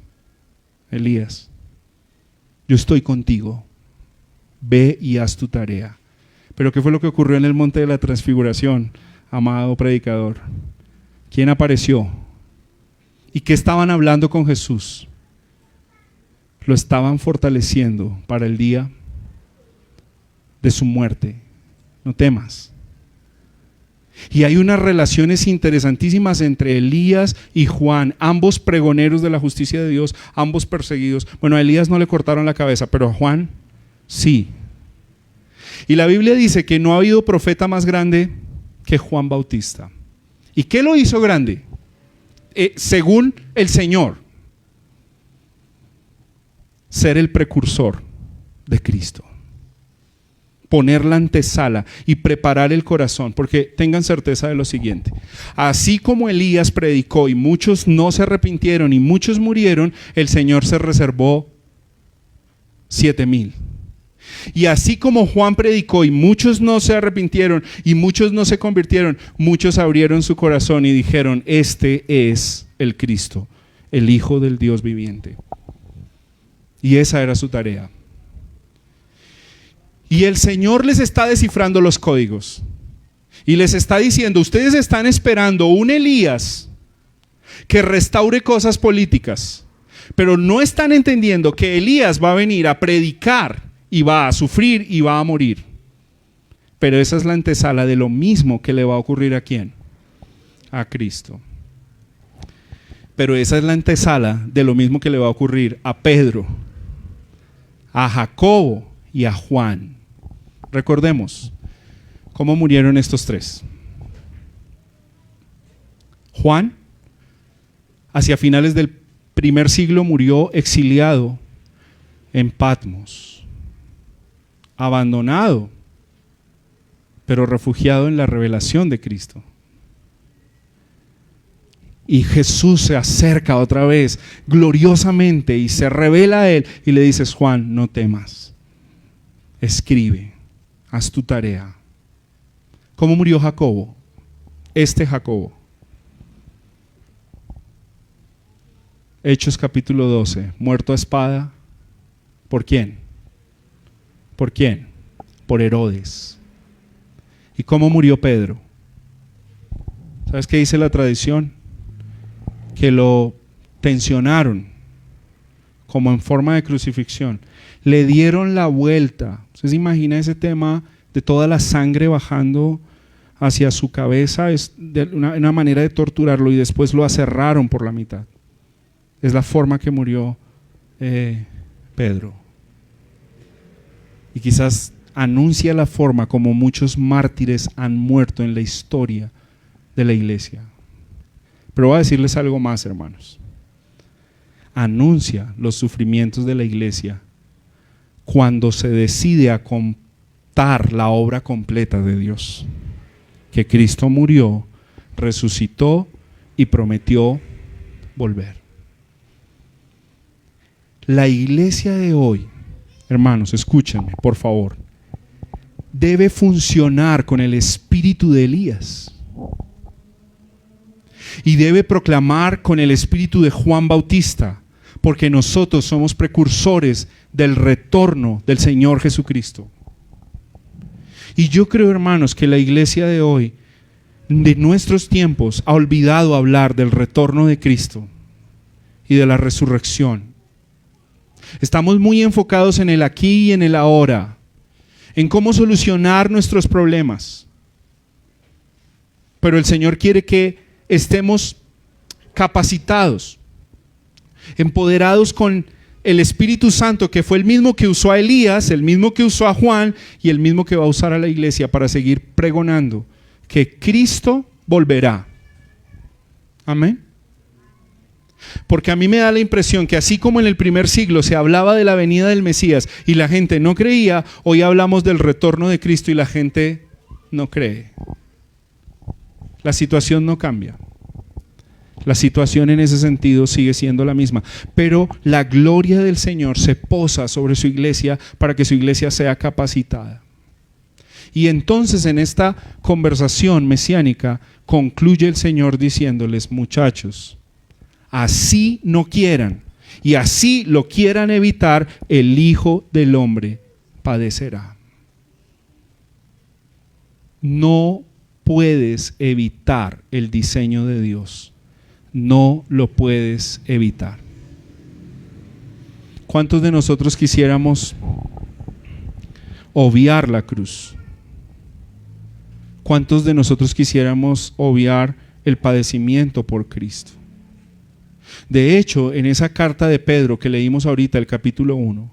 Speaker 1: yo estoy contigo. Ve y haz tu tarea. Pero ¿qué fue lo que ocurrió en el monte de la transfiguración, amado predicador? ¿Quién apareció? ¿Y qué estaban hablando con Jesús? Lo estaban fortaleciendo para el día de su muerte. No temas. Y hay unas relaciones interesantísimas entre Elías y Juan, ambos pregoneros de la justicia de Dios, ambos perseguidos. Bueno, a Elías no le cortaron la cabeza, pero a Juan sí. Y la Biblia dice que no ha habido profeta más grande que Juan Bautista. ¿Y qué lo hizo grande? Según el Señor, ser el precursor de Cristo, poner la antesala y preparar el corazón, porque tengan certeza de lo siguiente: así como Elías predicó y muchos no se arrepintieron y muchos murieron, el Señor se reservó 7,000. Y así como Juan predicó y muchos no se arrepintieron y muchos no se convirtieron, muchos abrieron su corazón y dijeron: este es el Cristo, el Hijo del Dios viviente. Y esa era su tarea. Y el Señor les está descifrando los códigos y les está diciendo: ustedes están esperando un Elías que restaure cosas políticas, pero no están entendiendo que Elías va a venir a predicar y va a sufrir y va a morir. Pero esa es la antesala de lo mismo que le va a ocurrir ¿a quién? A Cristo. Pero esa es la antesala de lo mismo que le va a ocurrir a Pedro, a Jacobo y a Juan. Recordemos cómo murieron estos tres. Juan, hacia finales del primer siglo, murió exiliado en Patmos, abandonado, pero refugiado en la revelación de Cristo. Y Jesús se acerca otra vez gloriosamente y se revela a él y le dice: Juan, no temas, escribe, haz tu tarea. ¿Cómo murió Jacobo? Jacobo. Hechos capítulo 12, muerto a espada. ¿Por quién? ¿Por quién? Por Herodes. ¿Y cómo murió Pedro? ¿Sabes qué dice la tradición? Que lo tensionaron como en forma de crucifixión. Le dieron la vuelta. ¿Usted se imagina ese tema de toda la sangre bajando hacia su cabeza? Es de una manera de torturarlo, y después lo aserraron por la mitad. Es la forma que murió Pedro. Y quizás anuncia la forma como muchos mártires han muerto en la historia de la iglesia. Pero voy a decirles algo más, hermanos. Anuncia los sufrimientos de la iglesia cuando se decide a contar la obra completa de Dios, que Cristo murió, resucitó y prometió volver. La iglesia de hoy, hermanos, escúchenme, por favor, debe funcionar con el espíritu de Elías y debe proclamar con el espíritu de Juan Bautista, porque nosotros somos precursores del retorno del Señor Jesucristo. Y yo creo, hermanos, que la iglesia de hoy, de nuestros tiempos, ha olvidado hablar del retorno de Cristo y de la resurrección. Estamos muy enfocados en el aquí y en el ahora, en cómo solucionar nuestros problemas. Pero el Señor quiere que estemos capacitados, empoderados con el Espíritu Santo, que fue el mismo que usó a Elías, el mismo que usó a Juan y el mismo que va a usar a la iglesia para seguir pregonando que Cristo volverá Amén. Porque a mí me da la impresión que así como en el primer siglo se hablaba de la venida del Mesías y la gente no creía, hoy hablamos del retorno de Cristo y la gente no cree. La situación no cambia. La situación en ese sentido sigue siendo la misma, pero la gloria del Señor se posa sobre su iglesia para que su iglesia sea capacitada. Y entonces en esta conversación mesiánica concluye el Señor diciéndoles: muchachos, así no quieran y así lo quieran evitar, el Hijo del Hombre padecerá. No puedes evitar el diseño de Dios. No lo puedes evitar. ¿Cuántos de nosotros quisiéramos obviar la cruz? ¿Cuántos de nosotros quisiéramos obviar el padecimiento por Cristo? De hecho, en esa carta de Pedro que leímos ahorita, el capítulo 1,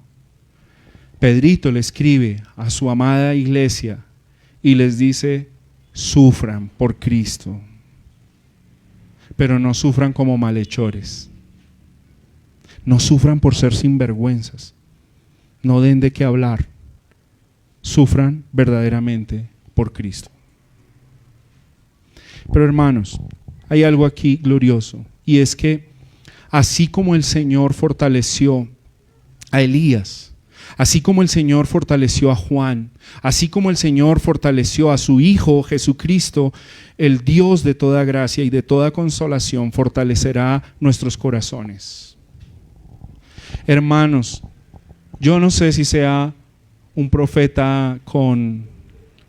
Speaker 1: Pedrito le escribe a su amada iglesia y les dice: sufran por Cristo, pero no sufran como malhechores. No sufran por ser sinvergüenzas. No den de qué hablar. Sufran verdaderamente por Cristo. Pero hermanos, hay algo aquí glorioso, y es que así como el Señor fortaleció a Elías, así como el Señor fortaleció a Juan, así como el Señor fortaleció a su Hijo Jesucristo, el Dios de toda gracia y de toda consolación fortalecerá nuestros corazones. Hermanos, yo no sé si sea un profeta con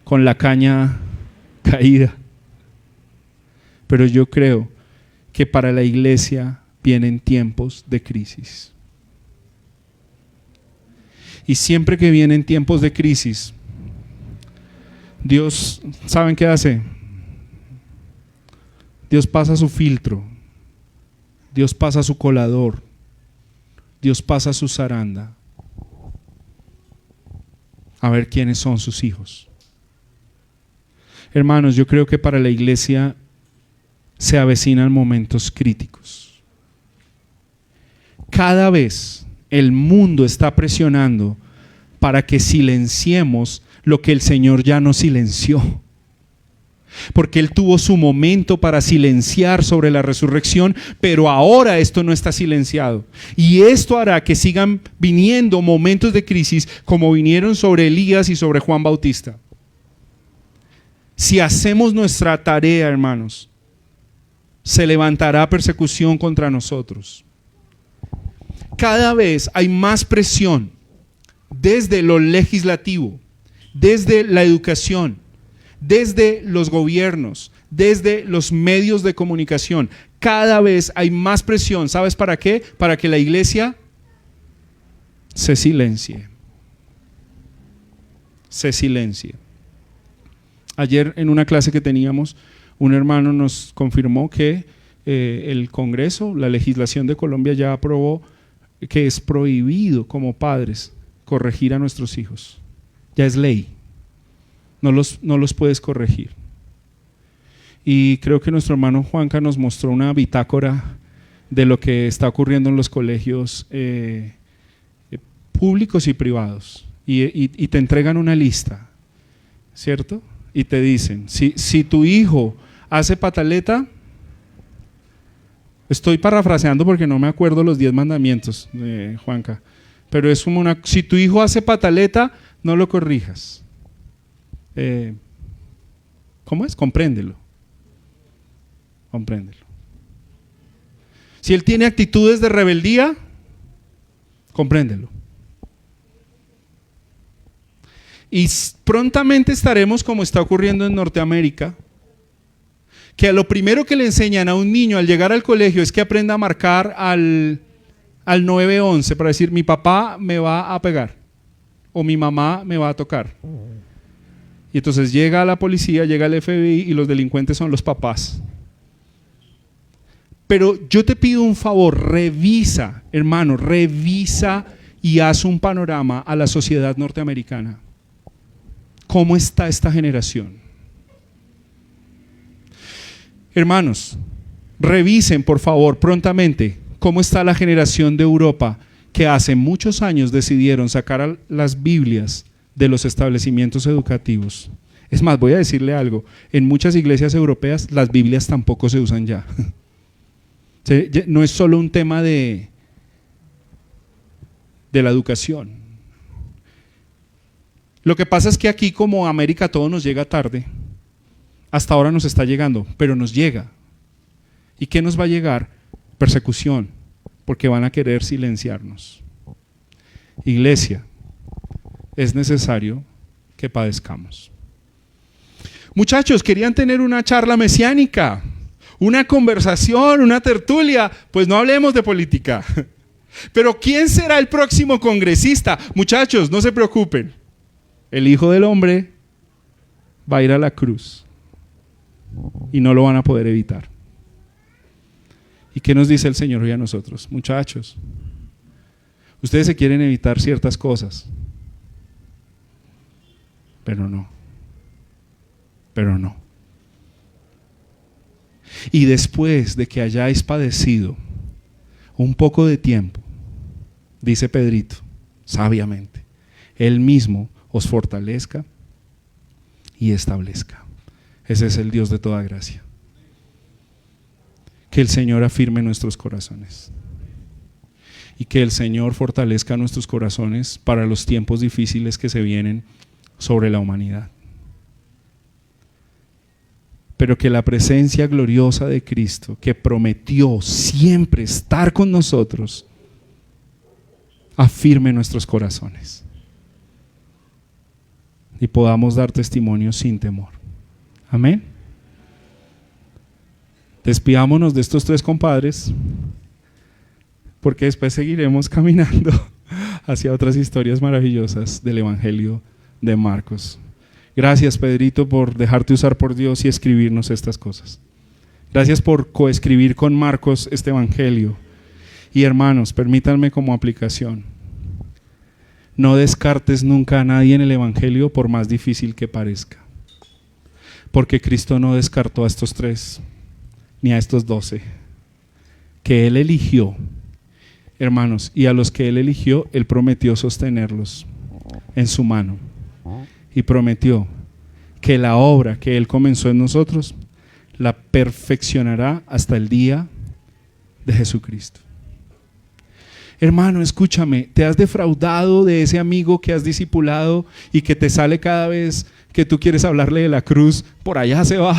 Speaker 1: la caña caída, pero yo creo que para la iglesia vienen tiempos de crisis. Y siempre que vienen tiempos de crisis, Dios, ¿saben qué hace? Dios pasa su filtro, Dios pasa su colador, Dios pasa su zaranda, a ver quiénes son sus hijos. Hermanos, yo creo que para la iglesia se avecinan momentos críticos. Cada vez el mundo está presionando para que silenciemos lo que el Señor ya no silenció. Porque Él tuvo su momento para silenciar sobre la resurrección, pero ahora esto no está silenciado. Y esto hará que sigan viniendo momentos de crisis como vinieron sobre Elías y sobre Juan Bautista. Si hacemos nuestra tarea, hermanos, se levantará persecución contra nosotros. Cada vez hay más presión desde lo legislativo, desde la educación, desde los gobiernos, desde los medios de comunicación. Cada vez hay más presión. ¿Sabes para qué? Para que la iglesia se silencie. Se silencie. Ayer en una clase que teníamos, un hermano nos confirmó que el Congreso, la legislación de Colombia ya aprobó que es prohibido como padres corregir a nuestros hijos. Ya es ley. No los puedes corregir. Y creo que nuestro hermano Juanca nos mostró una bitácora de lo que está ocurriendo en los colegios públicos y privados. Y te entregan una lista, ¿cierto? Y te dicen, si tu hijo hace pataleta, estoy parafraseando porque no me acuerdo los 10 mandamientos, Juanca, pero es como si tu hijo hace pataleta, no lo corrijas. ¿Cómo es? Compréndelo. Si él tiene actitudes de rebeldía, compréndelo. Y prontamente estaremos como está ocurriendo en Norteamérica, que a lo primero que le enseñan a un niño al llegar al colegio es que aprenda a marcar al 911 para decir: mi papá me va a pegar o mi mamá me va a tocar. Y entonces llega la policía, llega el FBI y los delincuentes son los papás. Pero yo te pido un favor, revisa, hermano, revisa y haz un panorama a la sociedad norteamericana. ¿Cómo está esta generación? Hermanos, Revisen, por favor, prontamente cómo está la generación de Europa que hace muchos años decidieron sacar las Biblias de los establecimientos educativos. Es más, voy a decirle algo, en muchas iglesias europeas las Biblias tampoco se usan ya. No es solo un tema de la educación. Lo que pasa es que aquí, como América, todo nos llega tarde. Hasta ahora nos está llegando, pero nos llega. ¿Y qué nos va a llegar? Persecución, porque van a querer silenciarnos. Iglesia, es necesario que padezcamos. Muchachos, querían tener una charla mesiánica, una conversación, una tertulia. Pues no hablemos de política. Pero ¿quién será el próximo congresista? Muchachos, no se preocupen. El Hijo del Hombre va a ir a la cruz y no lo van a poder evitar. ¿Y qué nos dice el Señor hoy a nosotros? Muchachos, ustedes se quieren evitar ciertas cosas, pero no. Y después de que hayáis padecido un poco de tiempo, dice Pedrito, sabiamente, Él mismo os fortalezca y establezca. Ese es el Dios de toda gracia. Que el Señor afirme nuestros corazones y que el Señor fortalezca nuestros corazones para los tiempos difíciles que se vienen sobre la humanidad. Pero que la presencia gloriosa de Cristo, que prometió siempre estar con nosotros, afirme nuestros corazones y podamos dar testimonio sin temor. Amén. Despidámonos de estos tres compadres, porque después seguiremos caminando hacia otras historias maravillosas del Evangelio de Marcos. Gracias, Pedrito, por dejarte usar por Dios y escribirnos estas cosas. Gracias por coescribir con Marcos este Evangelio. Y hermanos, permítanme como aplicación, no descartes nunca a nadie en el Evangelio por más difícil que parezca, porque Cristo no descartó a estos tres ni a estos 12 que Él eligió, hermanos, y a los que Él eligió, Él prometió sostenerlos en su mano y prometió que la obra que Él comenzó en nosotros la perfeccionará hasta el día de Jesucristo. Hermano, escúchame, ¿te has defraudado de ese amigo que has discipulado y que te sale cada vez que tú quieres hablarle de la cruz, por allá se va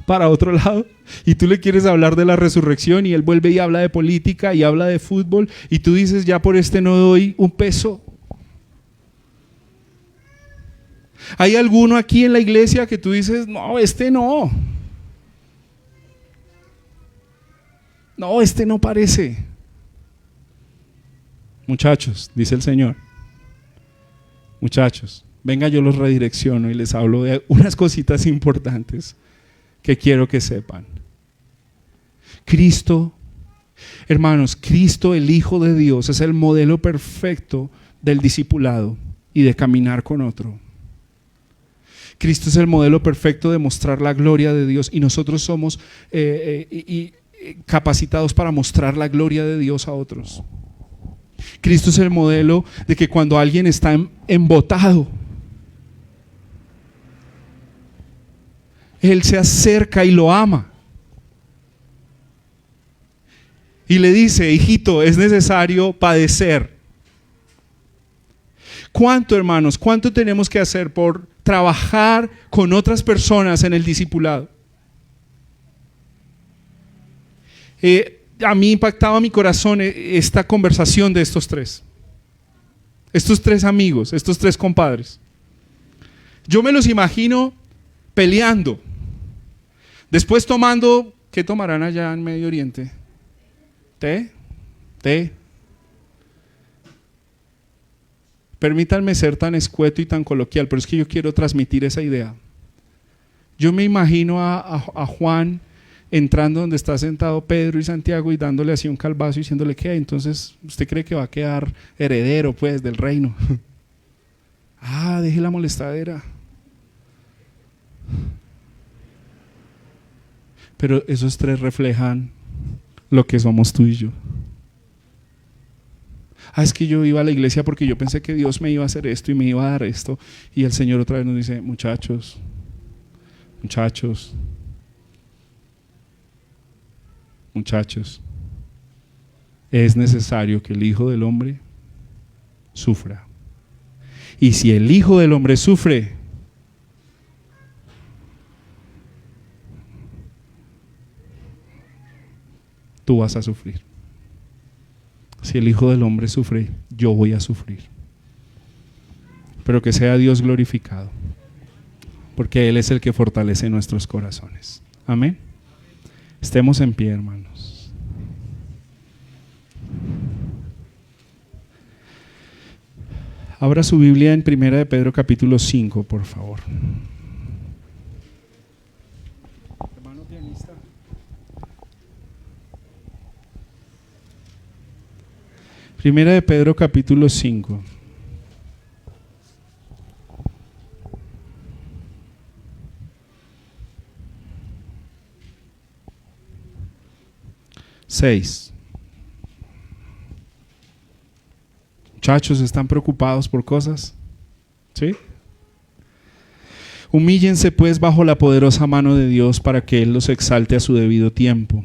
Speaker 1: para otro lado, y tú le quieres hablar de la resurrección y él vuelve y habla de política y habla de fútbol y tú dices, ya por este no doy un peso? ¿Hay alguno aquí en la iglesia que tú dices, no, este no? No, este no parece. Muchachos, dice el Señor, muchachos, venga, yo los redirecciono y les hablo de unas cositas importantes que quiero que sepan. Cristo, hermanos, Cristo, el Hijo de Dios, es el modelo perfecto del discipulado y de caminar con otro. Cristo es el modelo perfecto de mostrar la gloria de Dios y nosotros somos capacitados para mostrar la gloria de Dios a otros. Cristo es el modelo de que cuando alguien está embotado, Él se acerca y lo ama. Y le dice, hijito, es necesario padecer. ¿Cuánto, hermanos? ¿Cuánto tenemos que hacer por trabajar con otras personas en el discipulado? A mí impactaba mi corazón esta conversación de estos tres amigos, estos tres compadres. Yo me los imagino peleando, después tomando, ¿qué tomarán allá en Medio Oriente? ¿Té? Permítanme ser tan escueto y tan coloquial, pero es que yo quiero transmitir esa idea. Yo me imagino a Juan entrando donde está sentado Pedro y Santiago y dándole así un calvazo y diciéndole, ¿qué? Entonces, ¿usted cree que va a quedar heredero pues del reino? Deje la molestadera. Pero esos tres reflejan lo que somos tú y yo. Es que yo iba a la iglesia porque yo pensé que Dios me iba a hacer esto y me iba a dar esto. Y el Señor otra vez nos dice, muchachos, es necesario que el Hijo del Hombre sufra. Y si el Hijo del Hombre sufre, tú vas a sufrir. Si el Hijo del Hombre sufre, yo voy a sufrir. Pero que sea Dios glorificado, porque Él es el que fortalece nuestros corazones. Amén. Estemos en pie, hermanos. Abra su Biblia en 1 de Pedro capítulo 5, por favor. Hermano pianista. Primera de Pedro capítulo 5. Muchachos, ¿están preocupados por cosas? ¿Sí? Humíllense pues bajo la poderosa mano de Dios para que Él los exalte a su debido tiempo.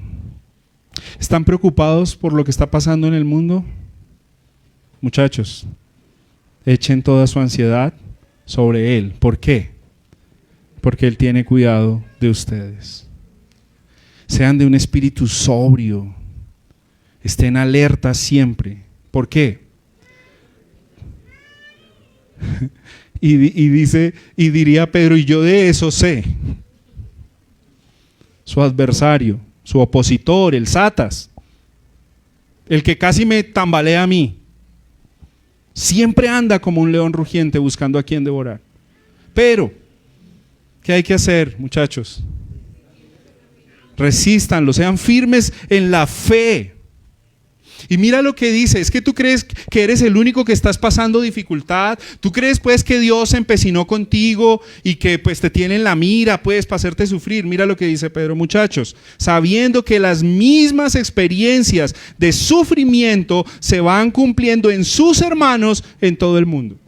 Speaker 1: ¿Están preocupados por lo que está pasando en el mundo? Muchachos, echen toda su ansiedad sobre Él. ¿Por qué? Porque Él tiene cuidado de ustedes. Sean de un espíritu sobrio. Estén alerta siempre. ¿Por qué? Y diría Pedro, y yo de eso sé. Su adversario, su opositor, el Satas, el que casi me tambalea a mí, siempre anda como un león rugiente buscando a quien devorar. Pero, ¿qué hay que hacer, muchachos? Resístanlo, sean firmes en la fe. Y mira lo que dice, es que tú crees que eres el único que estás pasando dificultad, tú crees pues que Dios se empecinó contigo y que pues te tiene en la mira pues para hacerte sufrir. Mira lo que dice Pedro, muchachos, sabiendo que las mismas experiencias de sufrimiento se van cumpliendo en sus hermanos en todo el mundo.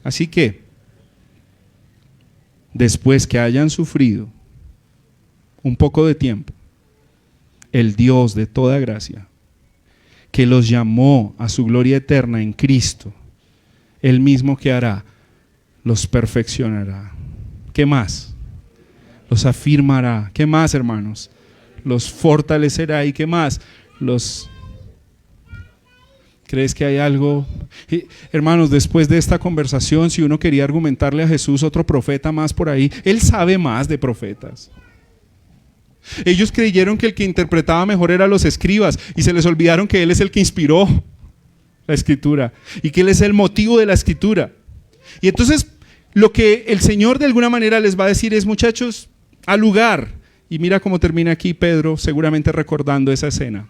Speaker 1: Así que, después que hayan sufrido un poco de tiempo, el Dios de toda gracia, que los llamó a su gloria eterna en Cristo, Él mismo que hará, los perfeccionará. ¿Qué más? Los afirmará. ¿Qué más, hermanos? Los fortalecerá. ¿Y qué más? ¿Crees que hay algo? Hermanos, después de esta conversación, si uno quería argumentarle a Jesús otro profeta más por ahí, Él sabe más de profetas. Ellos creyeron que el que interpretaba mejor eran los escribas y se les olvidaron que Él es el que inspiró la escritura y que Él es el motivo de la escritura. Y entonces lo que el Señor de alguna manera les va a decir es, muchachos, al lugar. Y mira cómo termina aquí Pedro, seguramente recordando esa escena.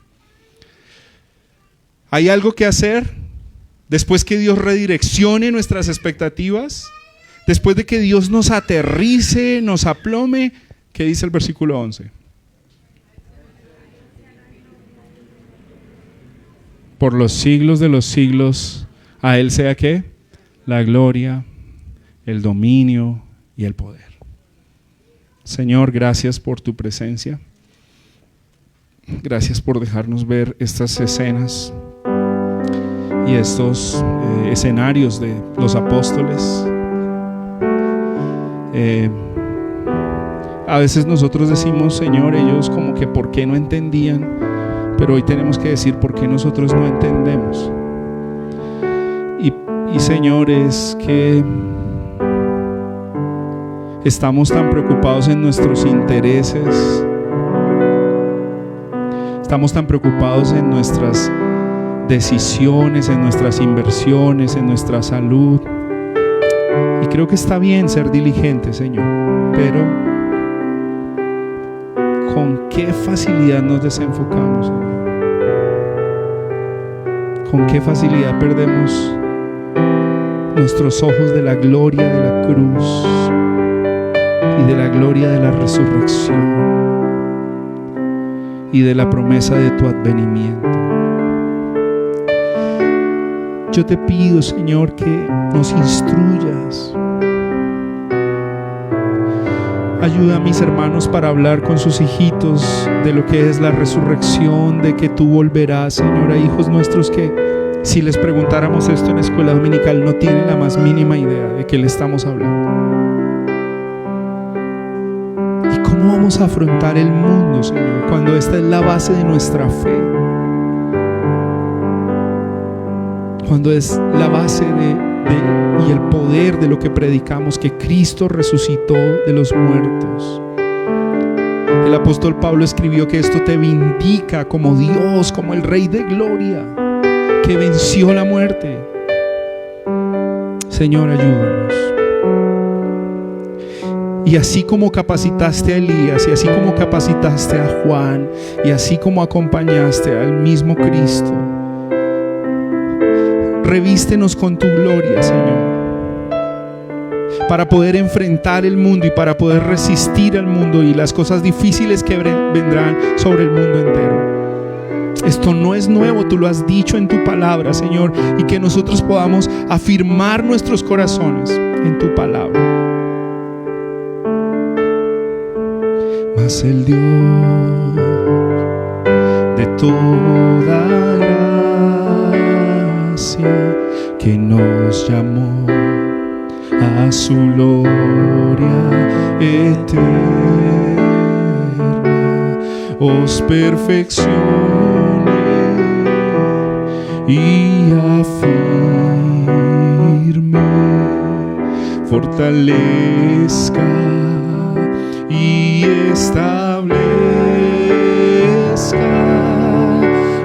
Speaker 1: Hay algo que hacer después que Dios redireccione nuestras expectativas, después de que Dios nos aterrice, nos aplome. ¿Qué dice el versículo 11? Por los siglos de los siglos, a Él sea ¿qué? La gloria, el dominio y el poder. Señor, gracias por tu presencia. Gracias por dejarnos ver estas escenas y estos escenarios de los apóstoles. A veces nosotros decimos, Señor, ellos como que ¿por qué no entendían? Pero hoy tenemos que decir ¿por qué nosotros no entendemos? Y Señor, es que estamos tan preocupados en nuestros intereses, estamos tan preocupados en nuestras decisiones, en nuestras inversiones, en nuestra salud. Y creo que está bien ser diligente, Señor, pero ¿con qué facilidad nos desenfocamos, Señor? ¿Con qué facilidad perdemos nuestros ojos de la gloria de la cruz y de la gloria de la resurrección? y de la promesa de tu advenimiento. Yo te pido, Señor, que nos instruyas. Ayuda a mis hermanos para hablar con sus hijitos de lo que es la resurrección, de que tú volverás, Señor, a hijos nuestros que si les preguntáramos esto en la escuela dominical no tienen la más mínima idea de qué le estamos hablando. ¿Y cómo vamos a afrontar el mundo, Señor, cuando esta es la base de nuestra fe? Cuando es la base y el poder de lo que predicamos, que Cristo resucitó de los muertos. El apóstol Pablo escribió que esto te vindica como Dios, como el Rey de Gloria, que venció la muerte. Señor, ayúdanos. Y así como capacitaste a Elías, y así como capacitaste a Juan, y así como acompañaste al mismo Cristo, revístenos con tu gloria, Señor, para poder enfrentar el mundo y para poder resistir al mundo y las cosas difíciles que vendrán sobre el mundo entero. Esto no es nuevo, tú lo has dicho en tu palabra, Señor, y que nosotros podamos afirmar nuestros corazones en tu palabra. Mas el Dios de toda gracia, que nos llamó a su gloria eterna, os perfeccione y afirme, fortalezca y establezca.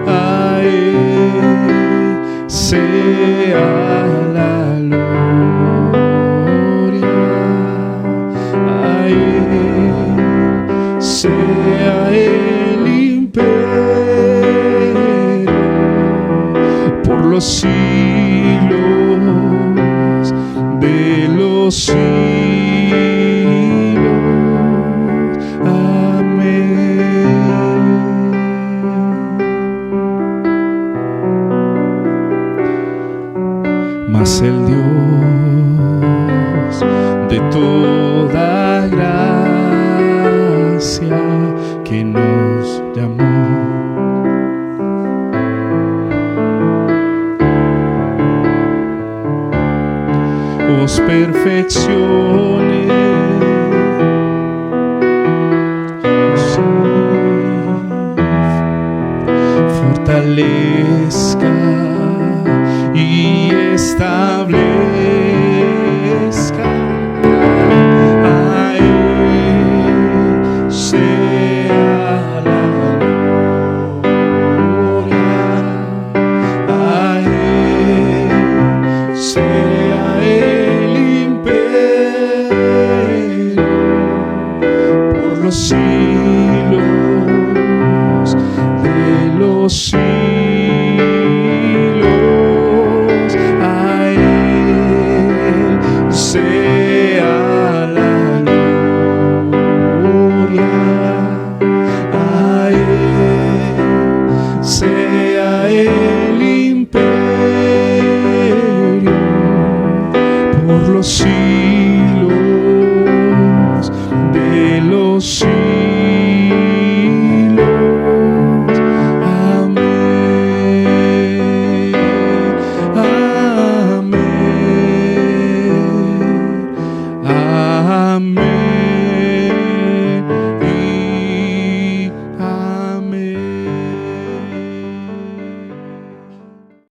Speaker 1: A Él sea la gloria, a Él sea el imperio por los siglos de los siglos. Mas el Dios de toda gracia, que nos llamó os perfeccione, fortalezca y establezca. A Él sea la gloria, a Él sea el imperio por los siglos de los siglos.